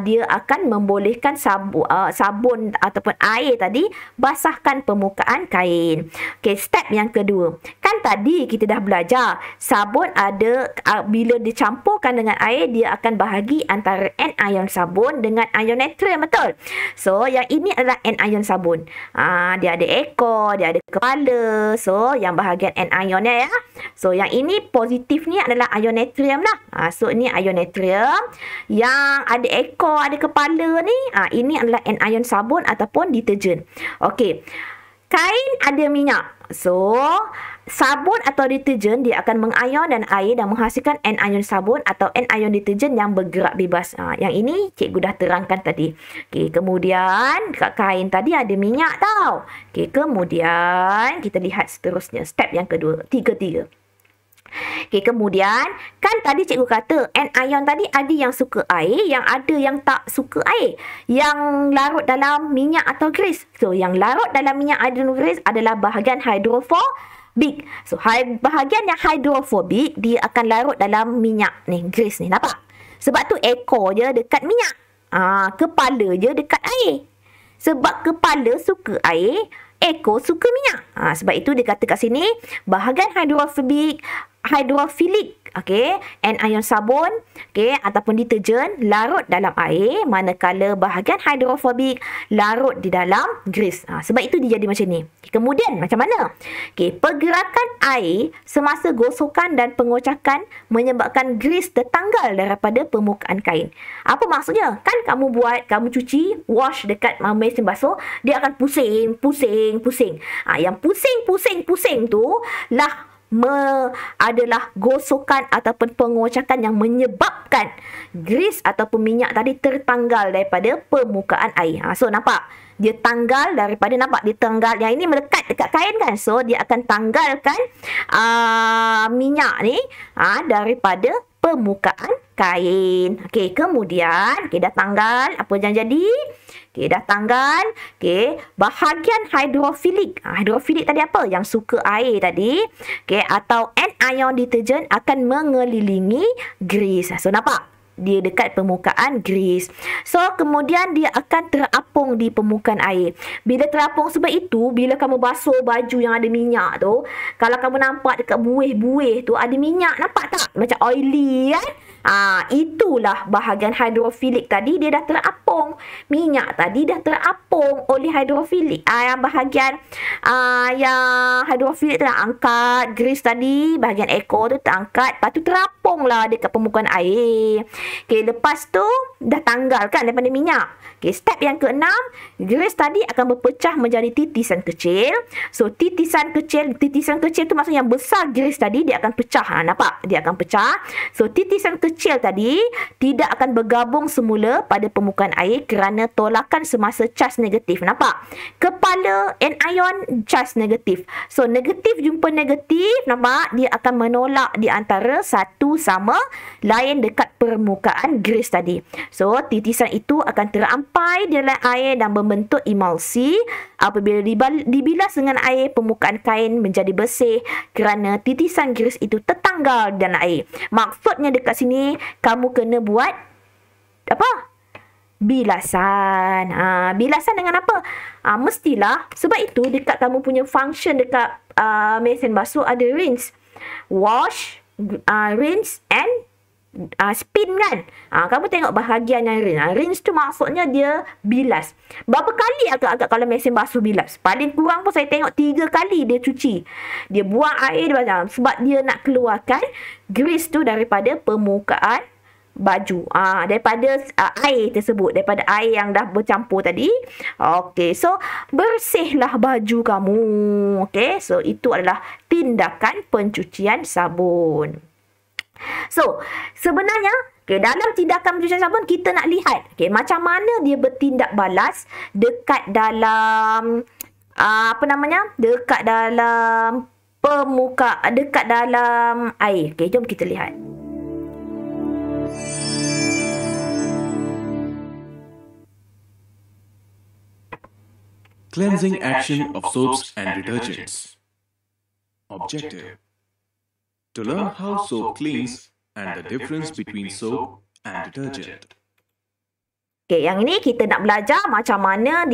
dia akan membolehkan sabun ataupun air tadi basahkan permukaan kain. Okey, step yang kedua. Kan tadi kita dah belajar sabun ada bila dicampurkan dengan air, dia akan bahagi antara anion sabun dengan ion natrium, betul? So, yang ini adalah anion sabun. Dia ada ekor, dia ada kepala. So, yang bahagian anionnya ya. So, yang ini positif ni adalah ion natrium lah. So, ini ion natrium. Yang ada ekor, ada kepala ni, ini adalah anion sabun ataupun deterjen. Okey. Kain ada minyak. So, sabun atau deterjen dia akan mengayon dan air dan menghasilkan anion sabun atau anion deterjen yang bergerak bebas. Yang ini cikgu dah terangkan tadi. Okey, kemudian dekat kain tadi ada minyak tau. Okey, kemudian kita lihat seterusnya step yang kedua, tiga. Okey, kemudian kan tadi cikgu kata anion tadi ada yang suka air, yang ada yang tak suka air, yang larut dalam minyak atau grease. So, yang larut dalam minyak atau grease adalah bahagian hidrofobik. So, bahagian yang hidrofobik dia akan larut dalam minyak ni, grease ni. Nampak? Sebab tu ekor je dekat minyak. Kepala je dekat air. Sebab kepala suka air, ekor suka minyak. Sebab itu dia kata kat sini bahagian hidrofilik, okey, anion sabun, okey, ataupun deterjen larut dalam air, manakala bahagian hidrofobik larut di dalam grease. Sebab itu dia jadi macam ni. Kemudian macam mana? Okey, pergerakan air semasa gosokan dan pengocakan menyebabkan grease tertanggal daripada permukaan kain. Apa maksudnya? Kan kamu cuci, wash dekat mesin basuh, dia akan pusing. Yang pusing tu lah adalah gosokan ataupun pengocakan yang menyebabkan grease ataupun minyak tadi tertanggal daripada permukaan air. So nampak? Dia tanggal daripada, nampak dia tanggal. Yang ini melekat dekat kain kan. So dia akan tanggalkan minyak ni daripada permukaan kain. Okey, kemudian dah tanggal. Apa yang jadi? Dah tanggal. Bahagian hidrofilik. Hidrofilik tadi apa? Yang suka air tadi. Atau anion deterjen akan mengelilingi grease. So nampak? Dia dekat permukaan grease. So kemudian dia akan terapung di permukaan air. Bila terapung, sebab itu bila kamu basuh baju yang ada minyak tu, kalau kamu nampak dekat buih-buih tu ada minyak, nampak tak? Macam oily kan? Itulah bahagian hidrofilik tadi, dia dah terapung. Minyak tadi dah terapung oleh hidrofilik. Yang bahagian yang hidrofilik tu dah angkat, grease tadi, bahagian ekor tu terangkat, lepas tu terapung lah dekat permukaan air. Lepas tu dah tanggal kan daripada minyak. Step yang keenam, grease tadi akan berpecah menjadi titisan kecil. So titisan kecil tu maksudnya yang besar grease tadi dia akan pecah. Nampak? Dia akan pecah. So titisan kecil tadi tidak akan bergabung semula pada permukaan air kerana tolakan semasa cas negatif. Nampak? Kepala anion cas negatif. So negatif jumpa negatif, nampak? Dia akan menolak di antara satu sama lain dekat permukaan grease tadi. So titisan itu akan terampai di dalam air dan membentuk emulsi. Apabila dibilas dengan air, permukaan kain menjadi bersih kerana titisan grease itu tertanggal dalam air. Maksudnya dekat sini kamu kena buat apa? Bilasan. Bilasan dengan apa? Mestilah, sebab itu dekat kamu punya function dekat mesin basuh ada rinse, wash, rinse and spin kan. Kamu tengok bahagian yang rinse. Rinse tu maksudnya dia bilas. Berapa kali agak-agak kalau mesin basuh bilas? Paling kurang pun saya tengok 3 kali dia cuci. Dia buang air dia sebab dia nak keluarkan grease tu daripada permukaan baju. Daripada air tersebut, daripada air yang dah bercampur tadi. Okey, so bersihlah baju kamu. Okey, so itu adalah tindakan pencucian sabun. So, sebenarnya dalam tindakan pencucian sabun kita nak lihat macam mana dia bertindak balas dekat dalam dekat dalam dekat dalam air. Jom kita lihat. Cleansing action of soaps and detergents. Objective: to learn how soap cleans and the difference between soap and detergent. Yang ini kita nak belajar macam mana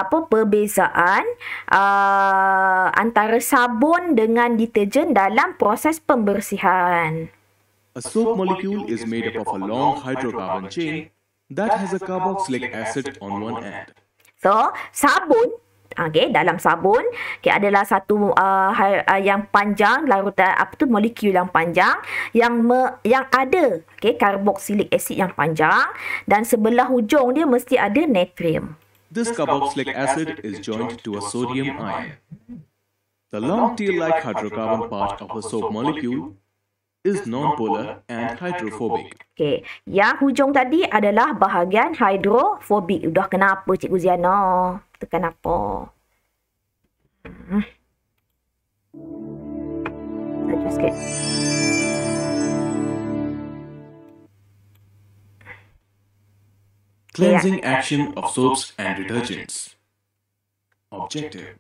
perbezaan antara sabun dengan deterjen dalam proses pembersihan. A soap molecule is made up of a long hydrocarbon chain that has a carboxylic acid on one end. So, sabun dalam sabun adalah satu yang panjang, larutan molekul yang panjang yang ada carboxylic acid yang panjang, dan sebelah hujung dia mesti ada natrium. This carboxylic acid is joined to a sodium ion. The long tail-like hydrocarbon part of a soap molecule is non-polar and hydrophobic. Yang hujung tadi adalah bahagian hydrophobic. Udah kenapa Cikgu Ziana? Tekan apa? Laju sikit. Cleansing action of soaps and detergents. Objective: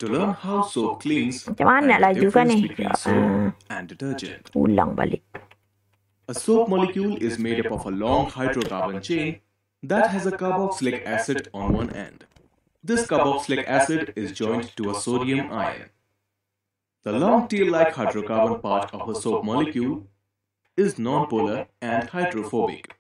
to learn how soap cleans Macam mana nak and the laju kan difference ni? between soap and detergent. Ulang balik. A soap molecule is made up of a long hydrocarbon chain that has a carboxylic acid on one end. This carboxylic acid is joined to a sodium ion. The long tail-like hydrocarbon part of a soap molecule is non-polar and hydrophobic.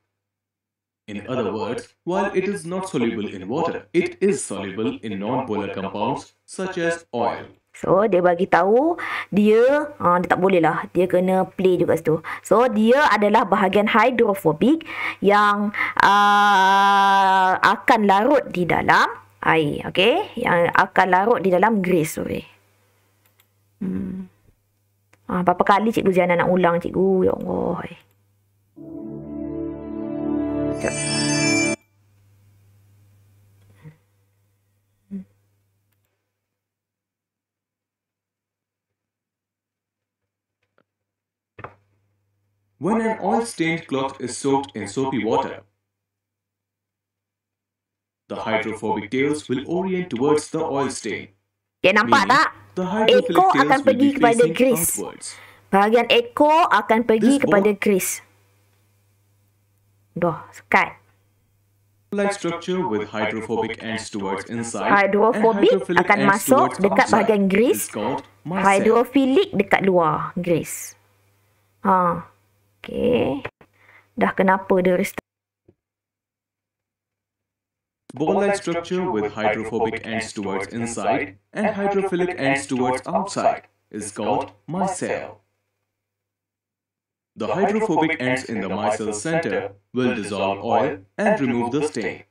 In other words, while it is not soluble in water, it is soluble in non-polar compounds such as oil. So, dia bagi tahu dia tak boleh lah. Dia kena play juga situ. So, dia adalah bahagian hydrophobic yang akan larut di dalam air. Okey? Yang akan larut di dalam grease. Sorry. Berapa kali Cikgu Ziana nak ulang, Cikgu? Ya Allah. When an oil-stained cloth is soaked in soapy water, the hydrophobic tails will orient towards the oil stain. Okay, nampak tak? Ekor akan pergi kepada grease. Bahagian ekor akan pergi kepada grease. Dah, sekat. Like structure with hydrophobic ends towards inside. Hydrophobic akan masuk dekat bahagian grease. Hydrophilic dekat luar grease. Okay. Dah kenapa dia restart? Ball-like structure with hydrophobic ends towards inside and hydrophilic ends towards outside is called micelle. The hydrophobic ends in the micelle center will dissolve oil and remove the stain.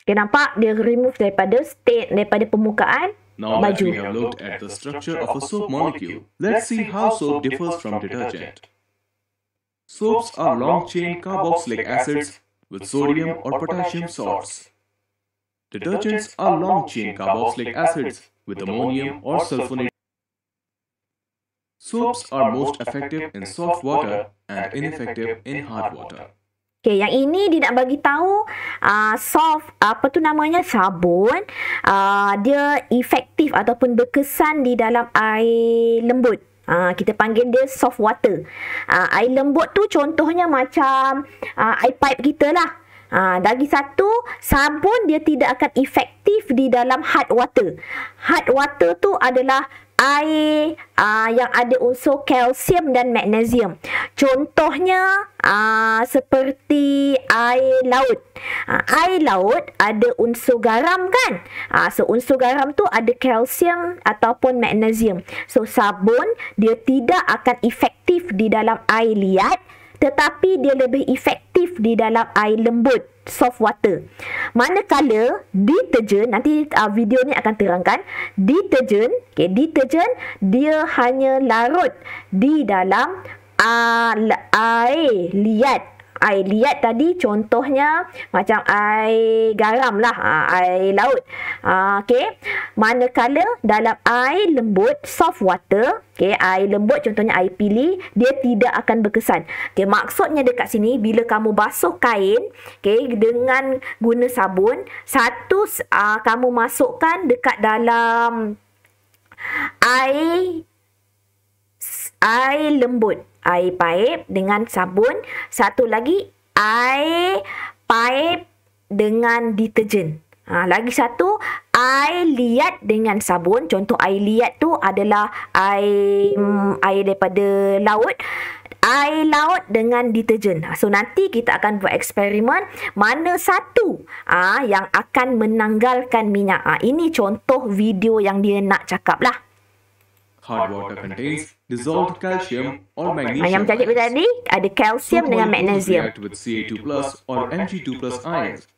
Okay, nampak dia remove daripada stain, daripada permukaan Now that baju. we have looked at the structure of a soap molecule, let's see how soap differs from detergent. Soaps are long-chain carboxylic acids with sodium or potassium salts. Detergents are long-chain carboxylic acids with ammonium or sulfonate. Soaps are most effective in soft water and ineffective in hard water. Okay, yang ini dia nak bagi tahu soft, apa tu namanya, sabun, dia efektif ataupun berkesan di dalam air lembut. Kita panggil dia soft water. Air lembut tu contohnya macam air pipe kita lah. Lagi satu, sabun dia tidak akan efektif di dalam hard water. Hard water tu adalah air yang ada unsur kalsium dan magnesium. Contohnya seperti air laut. Air laut ada unsur garam kan? So unsur garam tu ada kalsium ataupun magnesium. So sabun dia tidak akan efektif di dalam air liat, tetapi dia lebih efektif di dalam air lembut, soft water. Manakala deterjen, nanti video ni akan terangkan, deterjen dia hanya larut di dalam air liat. Air liat tadi contohnya macam air garam lah, air laut. Okay. Manakala dalam air lembut, soft water, okay, air lembut contohnya air pili, dia tidak akan berkesan. Okay, maksudnya dekat sini bila kamu basuh kain, okay, dengan guna sabun, satu kamu masukkan dekat dalam air lembut, air paip dengan sabun. Satu lagi air paip dengan deterjen. Lagi satu air liat dengan sabun. Contoh air liat tu adalah air daripada laut. Air laut dengan deterjen. So nanti kita akan buat eksperimen mana satu yang akan menanggalkan minyak. Ini contoh video yang dia nak cakap lah. Hard water contains dissolved calcium or magnesium. Yang macam cikgu tadi, ada kalsium dengan magnesium. React with Ca2+ or Mg2+ ions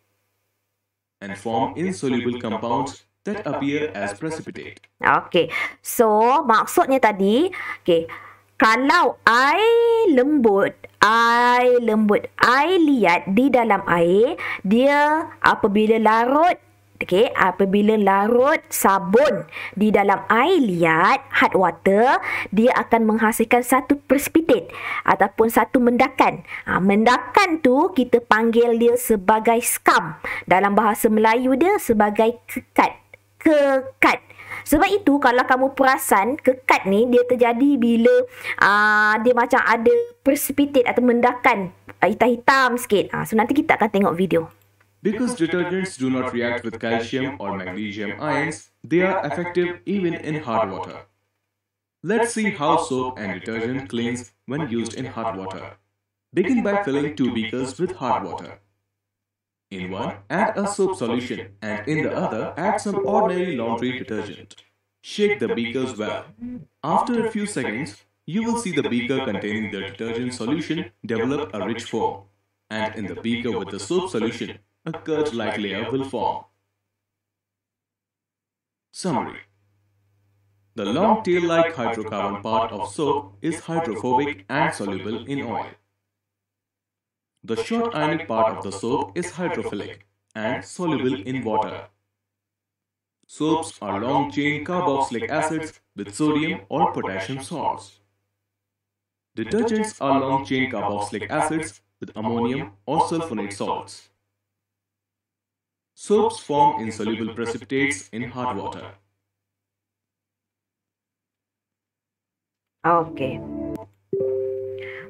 and form insoluble compounds that appear as precipitate. Okay, so maksudnya tadi, okay, kalau air lembut, air liat di dalam air, dia apabila larut, okay, apabila larut sabun di dalam air liat, hard water, dia akan menghasilkan satu precipitate ataupun satu mendakan. Mendakan tu kita panggil dia sebagai scum. Dalam bahasa Melayu dia sebagai kekat. Sebab itu kalau kamu perasan, kekat ni dia terjadi bila dia macam ada precipitate atau mendakan hitam-hitam sikit. So nanti kita akan tengok video. Because detergents do not react with calcium or magnesium ions, they are effective even in hard water. Let's see how soap and detergent cleans when used in hot water. Begin by filling 2 beakers with hard water. In one, add a soap solution, and in the other, add some ordinary laundry detergent. Shake the beakers well. After a few seconds, you will see the beaker containing the detergent solution develop a rich foam, and in the beaker with the soap solution, a curd-like layer will form. Summary. The long tail-like hydrocarbon part of soap is hydrophobic and soluble in oil. The short ionic part of the soap is hydrophilic and soluble in water. Soaps are long-chain carboxylic acids with sodium or potassium salts. Detergents are long-chain carboxylic acids with ammonium or sulfonate salts. Soaps form insoluble precipitates in hard water. Okey.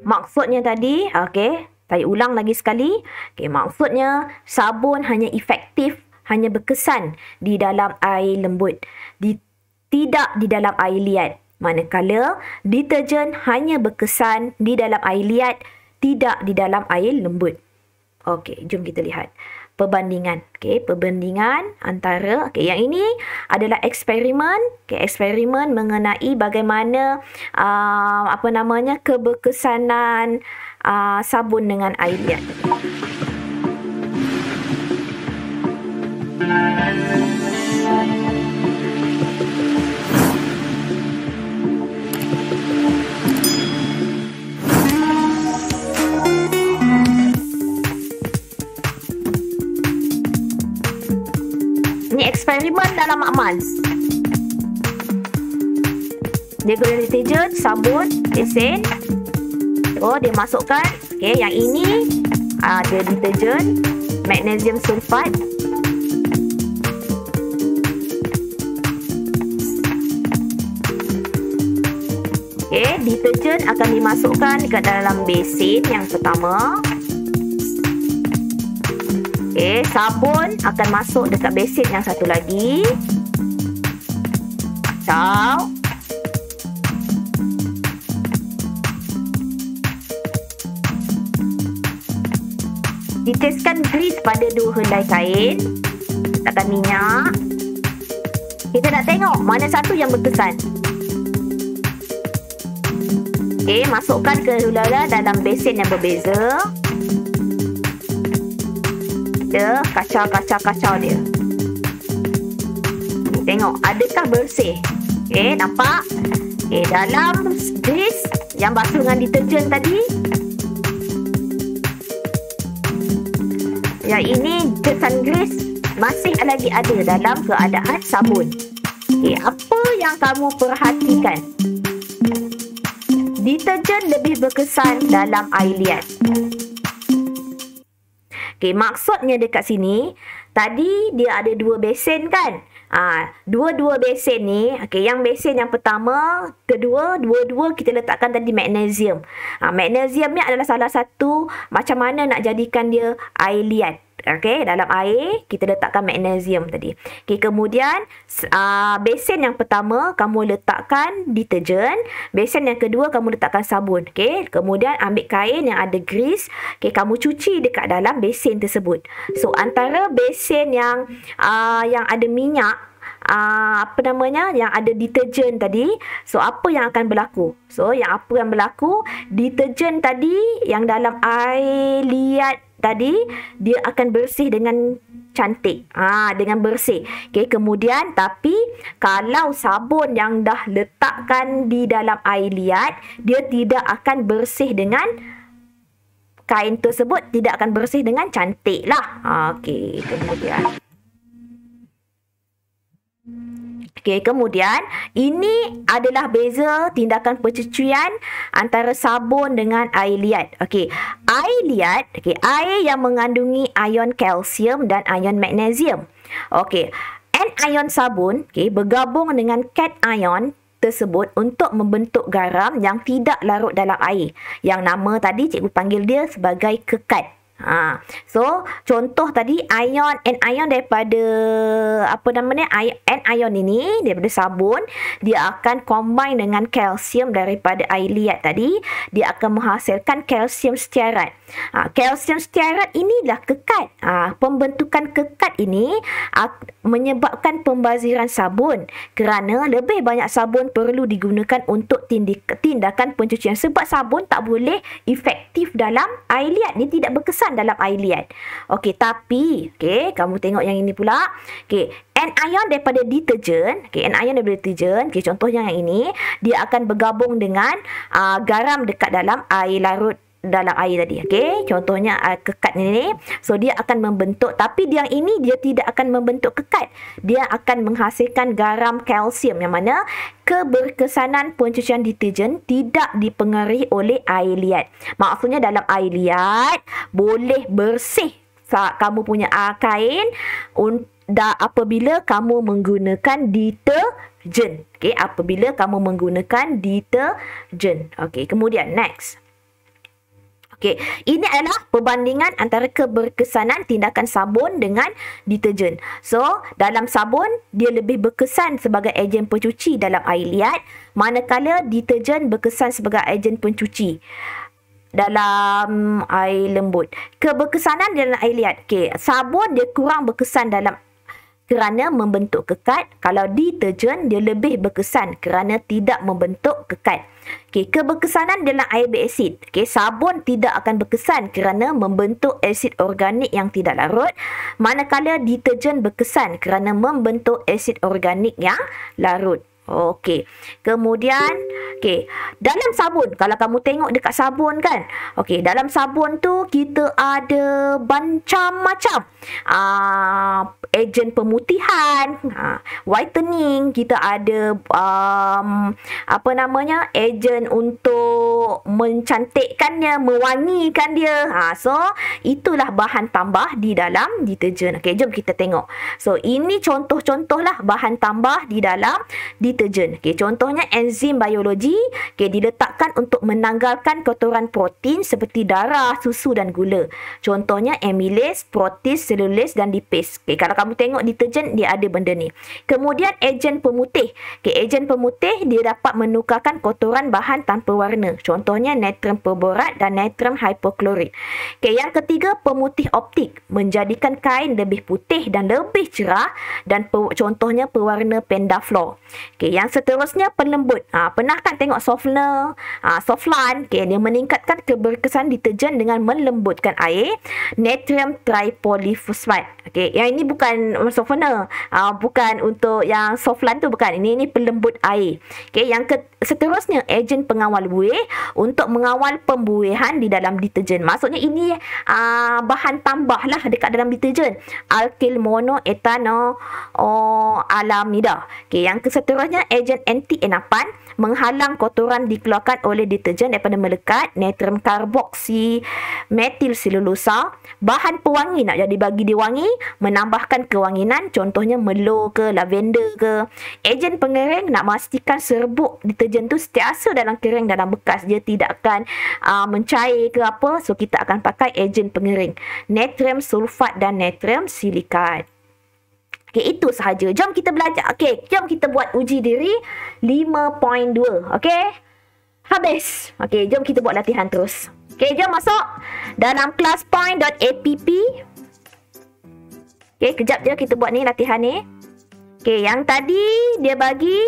Maksudnya tadi, okey, saya ulang lagi sekali. Okey, maksudnya sabun hanya efektif, hanya berkesan di dalam air lembut, tidak di dalam air liat. Manakala deterjen hanya berkesan di dalam air liat, tidak di dalam air lembut. Okey, jom kita lihat perbandingan. Okey, perbandingan antara, okey, yang ini adalah eksperimen. Okey, eksperimen mengenai bagaimana keberkesanan sabun dengan air liat. Ini eksperimen dalam makmal. Dia guna deterjen, sabun, besen. Oh, dia masukkan. Okey, yang ini ada deterjen, magnesium sulfat. Okey, deterjen akan dimasukkan ke dalam besen yang pertama. Okey, sabun akan masuk dekat besen yang satu lagi. Ciao. Diteskan gris pada dua helai kain. Letakkan minyak. Kita nak tengok mana satu yang berkesan. Okey, masukkan ke hula-hula dalam besen yang berbeza. Kita kacau dia. Tengok, adakah bersih? Okey, nampak? Okey, dalam gris yang basuh dengan deterjen tadi, yang ini kesan gris masih lagi ada dalam keadaan sabun. Okey, apa yang kamu perhatikan? Deterjen lebih berkesan dalam air liat. Okey, maksudnya dekat sini, tadi dia ada dua besen kan? Dua-dua besen ni, okey, yang besen yang pertama, kedua, dua-dua kita letakkan tadi magnesium. Magnesium ni adalah salah satu macam mana nak jadikan dia air liat. Okey, dalam air kita letakkan magnesium tadi. Okey, kemudian besen yang pertama kamu letakkan deterjen, besen yang kedua kamu letakkan sabun. Okey, kemudian ambil kain yang ada gris, okey, kamu cuci dekat dalam besen tersebut. So antara besen yang ada minyak, yang ada deterjen tadi, so apa yang akan berlaku? So yang apa yang berlaku, deterjen tadi yang dalam air liat tadi dia akan bersih dengan cantik, dengan bersih. Okey, kemudian tapi kalau sabun yang dah letakkan di dalam air liat, dia tidak akan bersih dengan kain tersebut, tidak akan bersih dengan cantik lah. Okey, kemudian ini adalah beza tindakan pencucian antara sabun dengan air liat. Okey, air liat, air yang mengandungi ion kalsium dan ion magnesium. Okey, anion sabun, bergabung dengan cation tersebut untuk membentuk garam yang tidak larut dalam air. Yang nama tadi cikgu panggil dia sebagai kekat. So contoh tadi anion daripada anion ini daripada sabun, dia akan combine dengan kalsium daripada air liat tadi, dia akan menghasilkan kalsium stearat. Kalsium stearat inilah kekat. Pembentukan kekat ini menyebabkan pembaziran sabun kerana lebih banyak sabun perlu digunakan untuk tindakan pencucian, sebab sabun tak boleh efektif dalam air liat, dia tidak berkesan. berkesan dalam air liat. Okey, tapi kamu tengok yang ini pula. Okey, anion daripada deterjen, anion daripada deterjen, contohnya yang ini, dia akan bergabung dengan garam dekat dalam air larut dalam air tadi. Contohnya kekat ni. So dia akan membentuk, tapi yang ini dia tidak akan membentuk kekat. Dia akan menghasilkan garam kalsium, yang mana keberkesanan pencucian deterjen tidak dipengaruhi oleh air liat. Maksudnya dalam air liat boleh bersih kamu punya kain apabila kamu menggunakan deterjen. Apabila kamu menggunakan deterjen. Kemudian next. Ini adalah perbandingan antara keberkesanan tindakan sabun dengan deterjen. So, dalam sabun, dia lebih berkesan sebagai ejen pencuci dalam air liat, manakala deterjen berkesan sebagai ejen pencuci dalam air lembut. Keberkesanan dalam air liat. Sabun dia kurang berkesan kerana membentuk kekat. Kalau deterjen dia lebih berkesan kerana tidak membentuk kekat. Keberkesanan dalam air berasid. Sabun tidak akan berkesan kerana membentuk asid organik yang tidak larut, manakala deterjen berkesan kerana membentuk asid organik yang larut. Kemudian dalam sabun, kalau kamu tengok dekat sabun kan, dalam sabun tu kita ada macam-macam ejen pemutihan, whitening, kita ada ejen untuk mencantikkannya, mewangikan dia. So itulah bahan tambah di dalam deterjen. Jom kita tengok. So ini contoh-contoh lah bahan tambah di dalam deterjen. Contohnya enzim biologi, diletakkan untuk menanggalkan kotoran protein seperti darah, susu dan gula. Contohnya amylase, protease, selulase dan lipase. Kalau kamu tengok deterjen, dia ada benda ni. Kemudian ejen pemutih. Ejen pemutih dia dapat menukarkan kotoran bahan tanpa warna. Contohnya natrium perborat dan natrium hipoklorit. Yang ketiga, pemutih optik, menjadikan kain lebih putih dan lebih cerah, dan contohnya pewarna pendaflor. Yang seterusnya pelembut. Pernah kan tengok softener, Softlan, dia meningkatkan keberkesan deterjen dengan melembutkan air. Natrium tripolyphosphate. Yang ini bukan softener, bukan untuk yang Softlan tu, bukan. Ini pelembut air. Yang seterusnya ejen pengawal buih, untuk mengawal pembuihan di dalam deterjen. Maksudnya ini bahan tambah lah dekat dalam deterjen. Alkyl monoetano alamida. Yang seterusnya ejen anti-enapan, menghalang kotoran dikeluarkan oleh deterjen daripada melekat. Natrium karboksi metil selulosa, bahan pewangi, nak jadi bagi dia wangi, menambahkan kewanginan, contohnya melo ke lavender ke. Ejen pengering, nak memastikan serbuk deterjen tu setiasa dalam kering dalam bekas, dia tidak akan mencair ke apa. So kita akan pakai ejen pengering, natrium sulfat dan natrium silikat. Itu sahaja. Jom kita belajar. Jom kita buat uji diri 5.2. Habis. Jom kita buat latihan terus. Jom masuk dalam classpoint.app. Kejap je kita buat ni latihan ni. Yang tadi dia bagi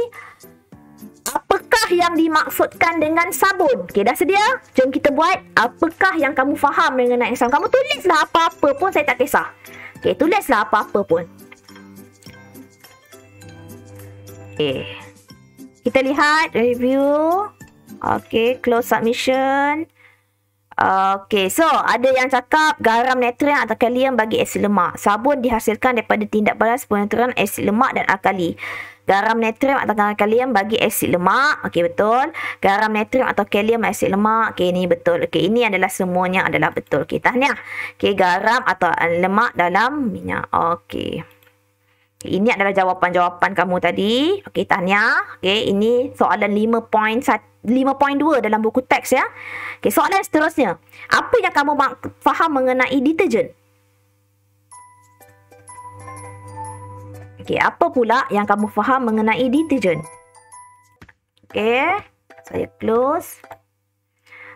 apakah yang dimaksudkan dengan sabun. Dah sedia? Jom kita buat. Apakah yang kamu faham mengenai sabun? Kamu tulislah apa-apa pun, saya tak kisah. Tulislah apa-apa pun. Kita lihat review. Close submission. So ada yang cakap garam natrium atau kalium bagi asid lemak. Sabun dihasilkan daripada tindak balas penenturan asid lemak dan alkali. Garam natrium atau kalium bagi asid lemak. Betul. Garam natrium atau kalium asid lemak. Ni betul. Ini adalah semuanya adalah betul. Tahniah. Garam atau lemak dalam minyak. Ini adalah jawapan-jawapan kamu tadi. Tahniah. Ini soalan 5.2 dalam buku teks ya. Soalan seterusnya. Apa yang kamu faham mengenai deterjen? Apa pula yang kamu faham mengenai deterjen? Saya close.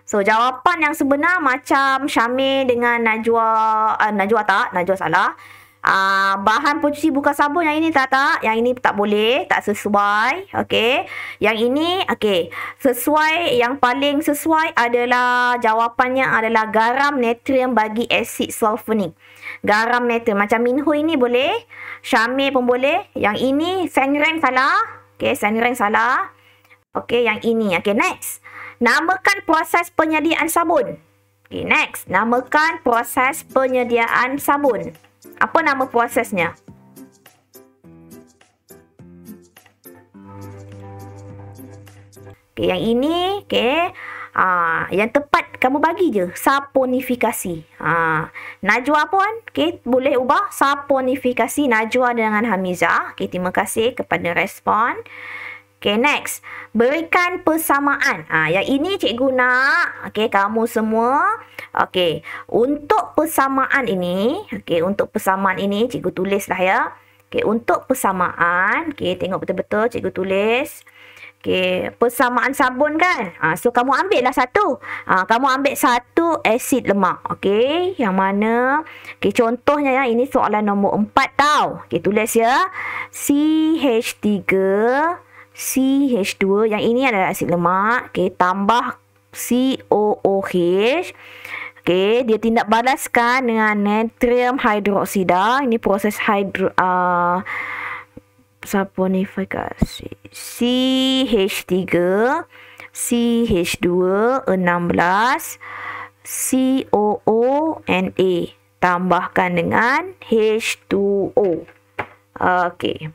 So, jawapan yang sebenar macam Syamil dengan Najwa salah. bahan pencuci bukan sabun, yang ini tak. Yang ini tak boleh, tak sesuai. Okey. Yang ini okey. Sesuai, yang paling sesuai adalah jawapannya adalah garam natrium bagi asid sulfonik. Garam natrium macam Minho ini boleh, Syamil pun boleh. Yang ini Sengren salah. Okey, Sengren salah. Okey, yang ini. Okey, next. Namakan proses penyediaan sabun. Okay, next. Namakan proses penyediaan sabun. Apa nama prosesnya? Okay, yang ini. Okay. Yang tepat kamu bagi je. Saponifikasi. Najwa pun. Okay, boleh ubah. Saponifikasi Najwa dengan Hamizah. Okay, terima kasih kepada respon. Okay, next. Berikan persamaan. Yang ini cikgu nak. Okay, kamu semua. Okay, untuk persamaan ini. Okay, untuk persamaan ini cikgu tulislah ya. Okay, untuk persamaan. Okay, tengok betul-betul cikgu tulis. Okay, persamaan sabun kan. So, kamu ambil lah satu. Kamu ambil satu asid lemak. Okay, yang mana. Okay, contohnya ya. Ini soalan nombor 4 tau. Okay, tulis ya. CH3. CH2, yang ini adalah asid lemak. Okay, tambah COOH. Okay, dia tindak balaskan dengan natrium hidroksida. Ini proses saponifikasi. CH3, CH2, 16, COONA. Tambahkan dengan H2O. Okay.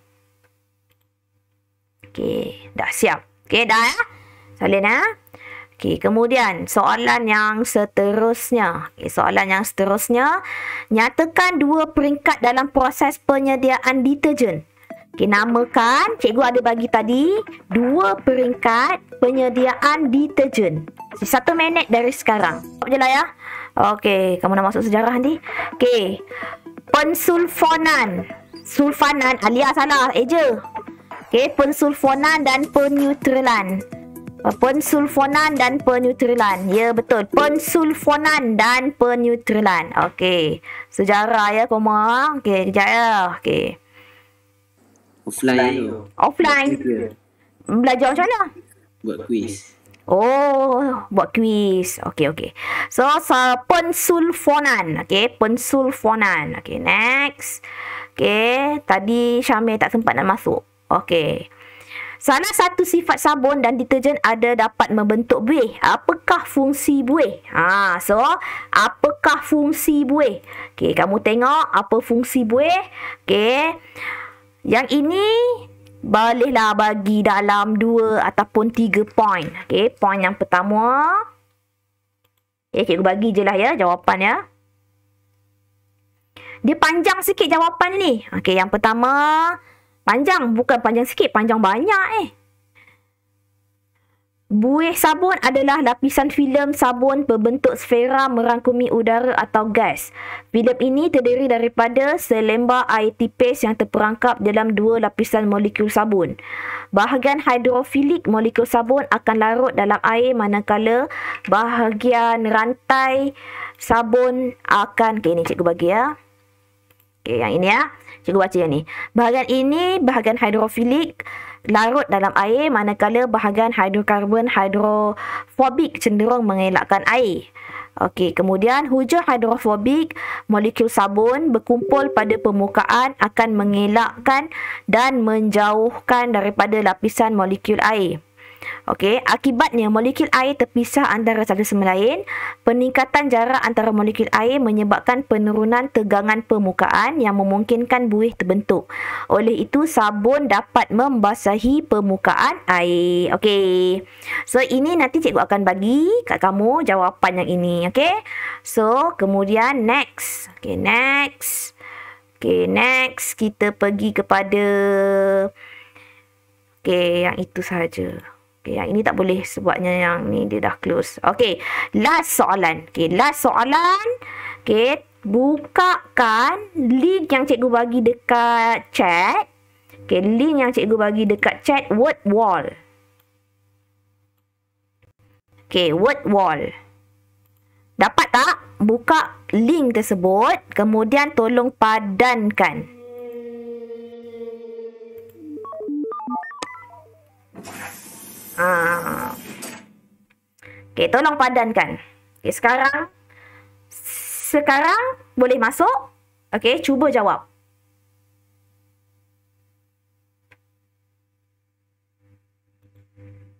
Okey, dah siap. Okey, dah ya? Salin ya? Okey, kemudian soalan yang seterusnya. Okey, soalan yang seterusnya. Nyatakan 2 peringkat dalam proses penyediaan deterjen. Okey, namakan. Cikgu ada bagi tadi 2 peringkat penyediaan deterjen. 1 minit dari sekarang. Jom je lah ya. Okey, kamu nak masuk sejarah nanti. Okey. Pensulfonan. Sulfanan. Alia salah. Eja. Okey, pensulfonan dan peneutralan. Pensulfonan dan peneutralan. Ya, betul. Pensulfonan dan peneutralan. Okey. Sejarah ya, koma. Okey, kejap ya. Okey. Offline tu. Offline. Belajar macam mana? Buat quiz. Oh, buat quiz. Okey, okey. So, pensulfonan. Okey, pensulfonan. Okey, next. Okey, tadi Syamil tak sempat nak masuk. Okey. Salah satu sifat sabun dan deterjen ada dapat membentuk buih. Apakah fungsi buih? So, apakah fungsi buih? Okey, kamu tengok apa fungsi buih. Okey. Yang ini bolehlah bagi dalam 2 ataupun 3 poin. Okey, poin yang pertama. Cikgu bagi je lah ya jawapan ya. Dia panjang sikit jawapan ni. Okey, yang pertama. Panjang, bukan panjang sikit, panjang banyak Buih sabun adalah lapisan filem sabun berbentuk sfera merangkumi udara atau gas. Filem ini terdiri daripada selembar air tipis yang terperangkap dalam 2 lapisan molekul sabun. Bahagian hidrofilik molekul sabun akan larut dalam air manakala bahagian rantai sabun akan... Okay, ni cikgu bagi ya. Okay, yang ini ya. Cikgu baca yang ni. Bahagian ini, bahagian hidrofilik, larut dalam air manakala bahagian hidrokarbon hidrofobik cenderung mengelakkan air. Okey, kemudian hujung hidrofobik molekul sabun berkumpul pada permukaan akan mengelakkan dan menjauhkan daripada lapisan molekul air. Okey, akibatnya molekul air terpisah antara satu sama lain. Peningkatan jarak antara molekul air menyebabkan penurunan tegangan permukaan yang memungkinkan buih terbentuk. Oleh itu, sabun dapat membasahi permukaan air. Okey. So, ini nanti cikgu akan bagi kat kamu jawapan yang ini. Okey. So, kemudian next. Okey, next. Okey, next kita pergi kepada... Okey, yang itu sahaja. Okay, yang ini tak boleh sebabnya yang ni dia dah close. Okay, last soalan. Okay, last soalan. Okay, bukakan link yang cikgu bagi dekat chat. Okay, link yang cikgu bagi dekat chat word wall. Okay, word wall. Dapat tak? buka link tersebut, kemudian tolong padankan. Okey, tolong padankan. Okey, sekarang boleh masuk. Okey, cuba jawab.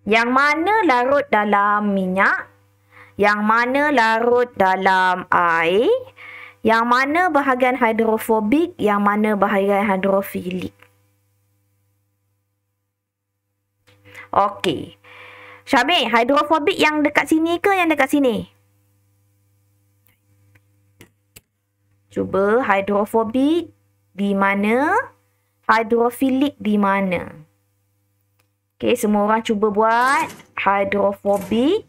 Yang mana larut dalam minyak? Yang mana larut dalam air? Yang mana bahagian hidrofobik? Yang mana bahagian hidrofilik? Okey. Syamil, hidrofobik yang dekat sini ke yang dekat sini? Cuba hidrofobik di mana? Hidrofilik di mana? Okey, semua orang cuba buat. Hidrofobik,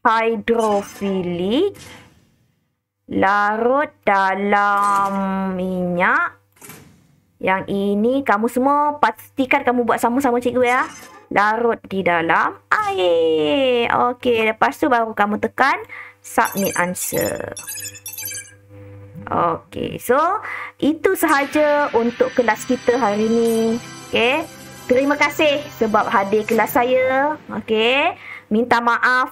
hidrofilik, larut dalam minyak. Yang ini kamu semua pastikan kamu buat sama-sama cikgu ya. Larut di dalam air. Okey, lepas tu baru kamu tekan submit answer. Okey, so itu sahaja untuk kelas kita hari ni. Okey, terima kasih sebab hadir kelas saya. Okey, minta maaf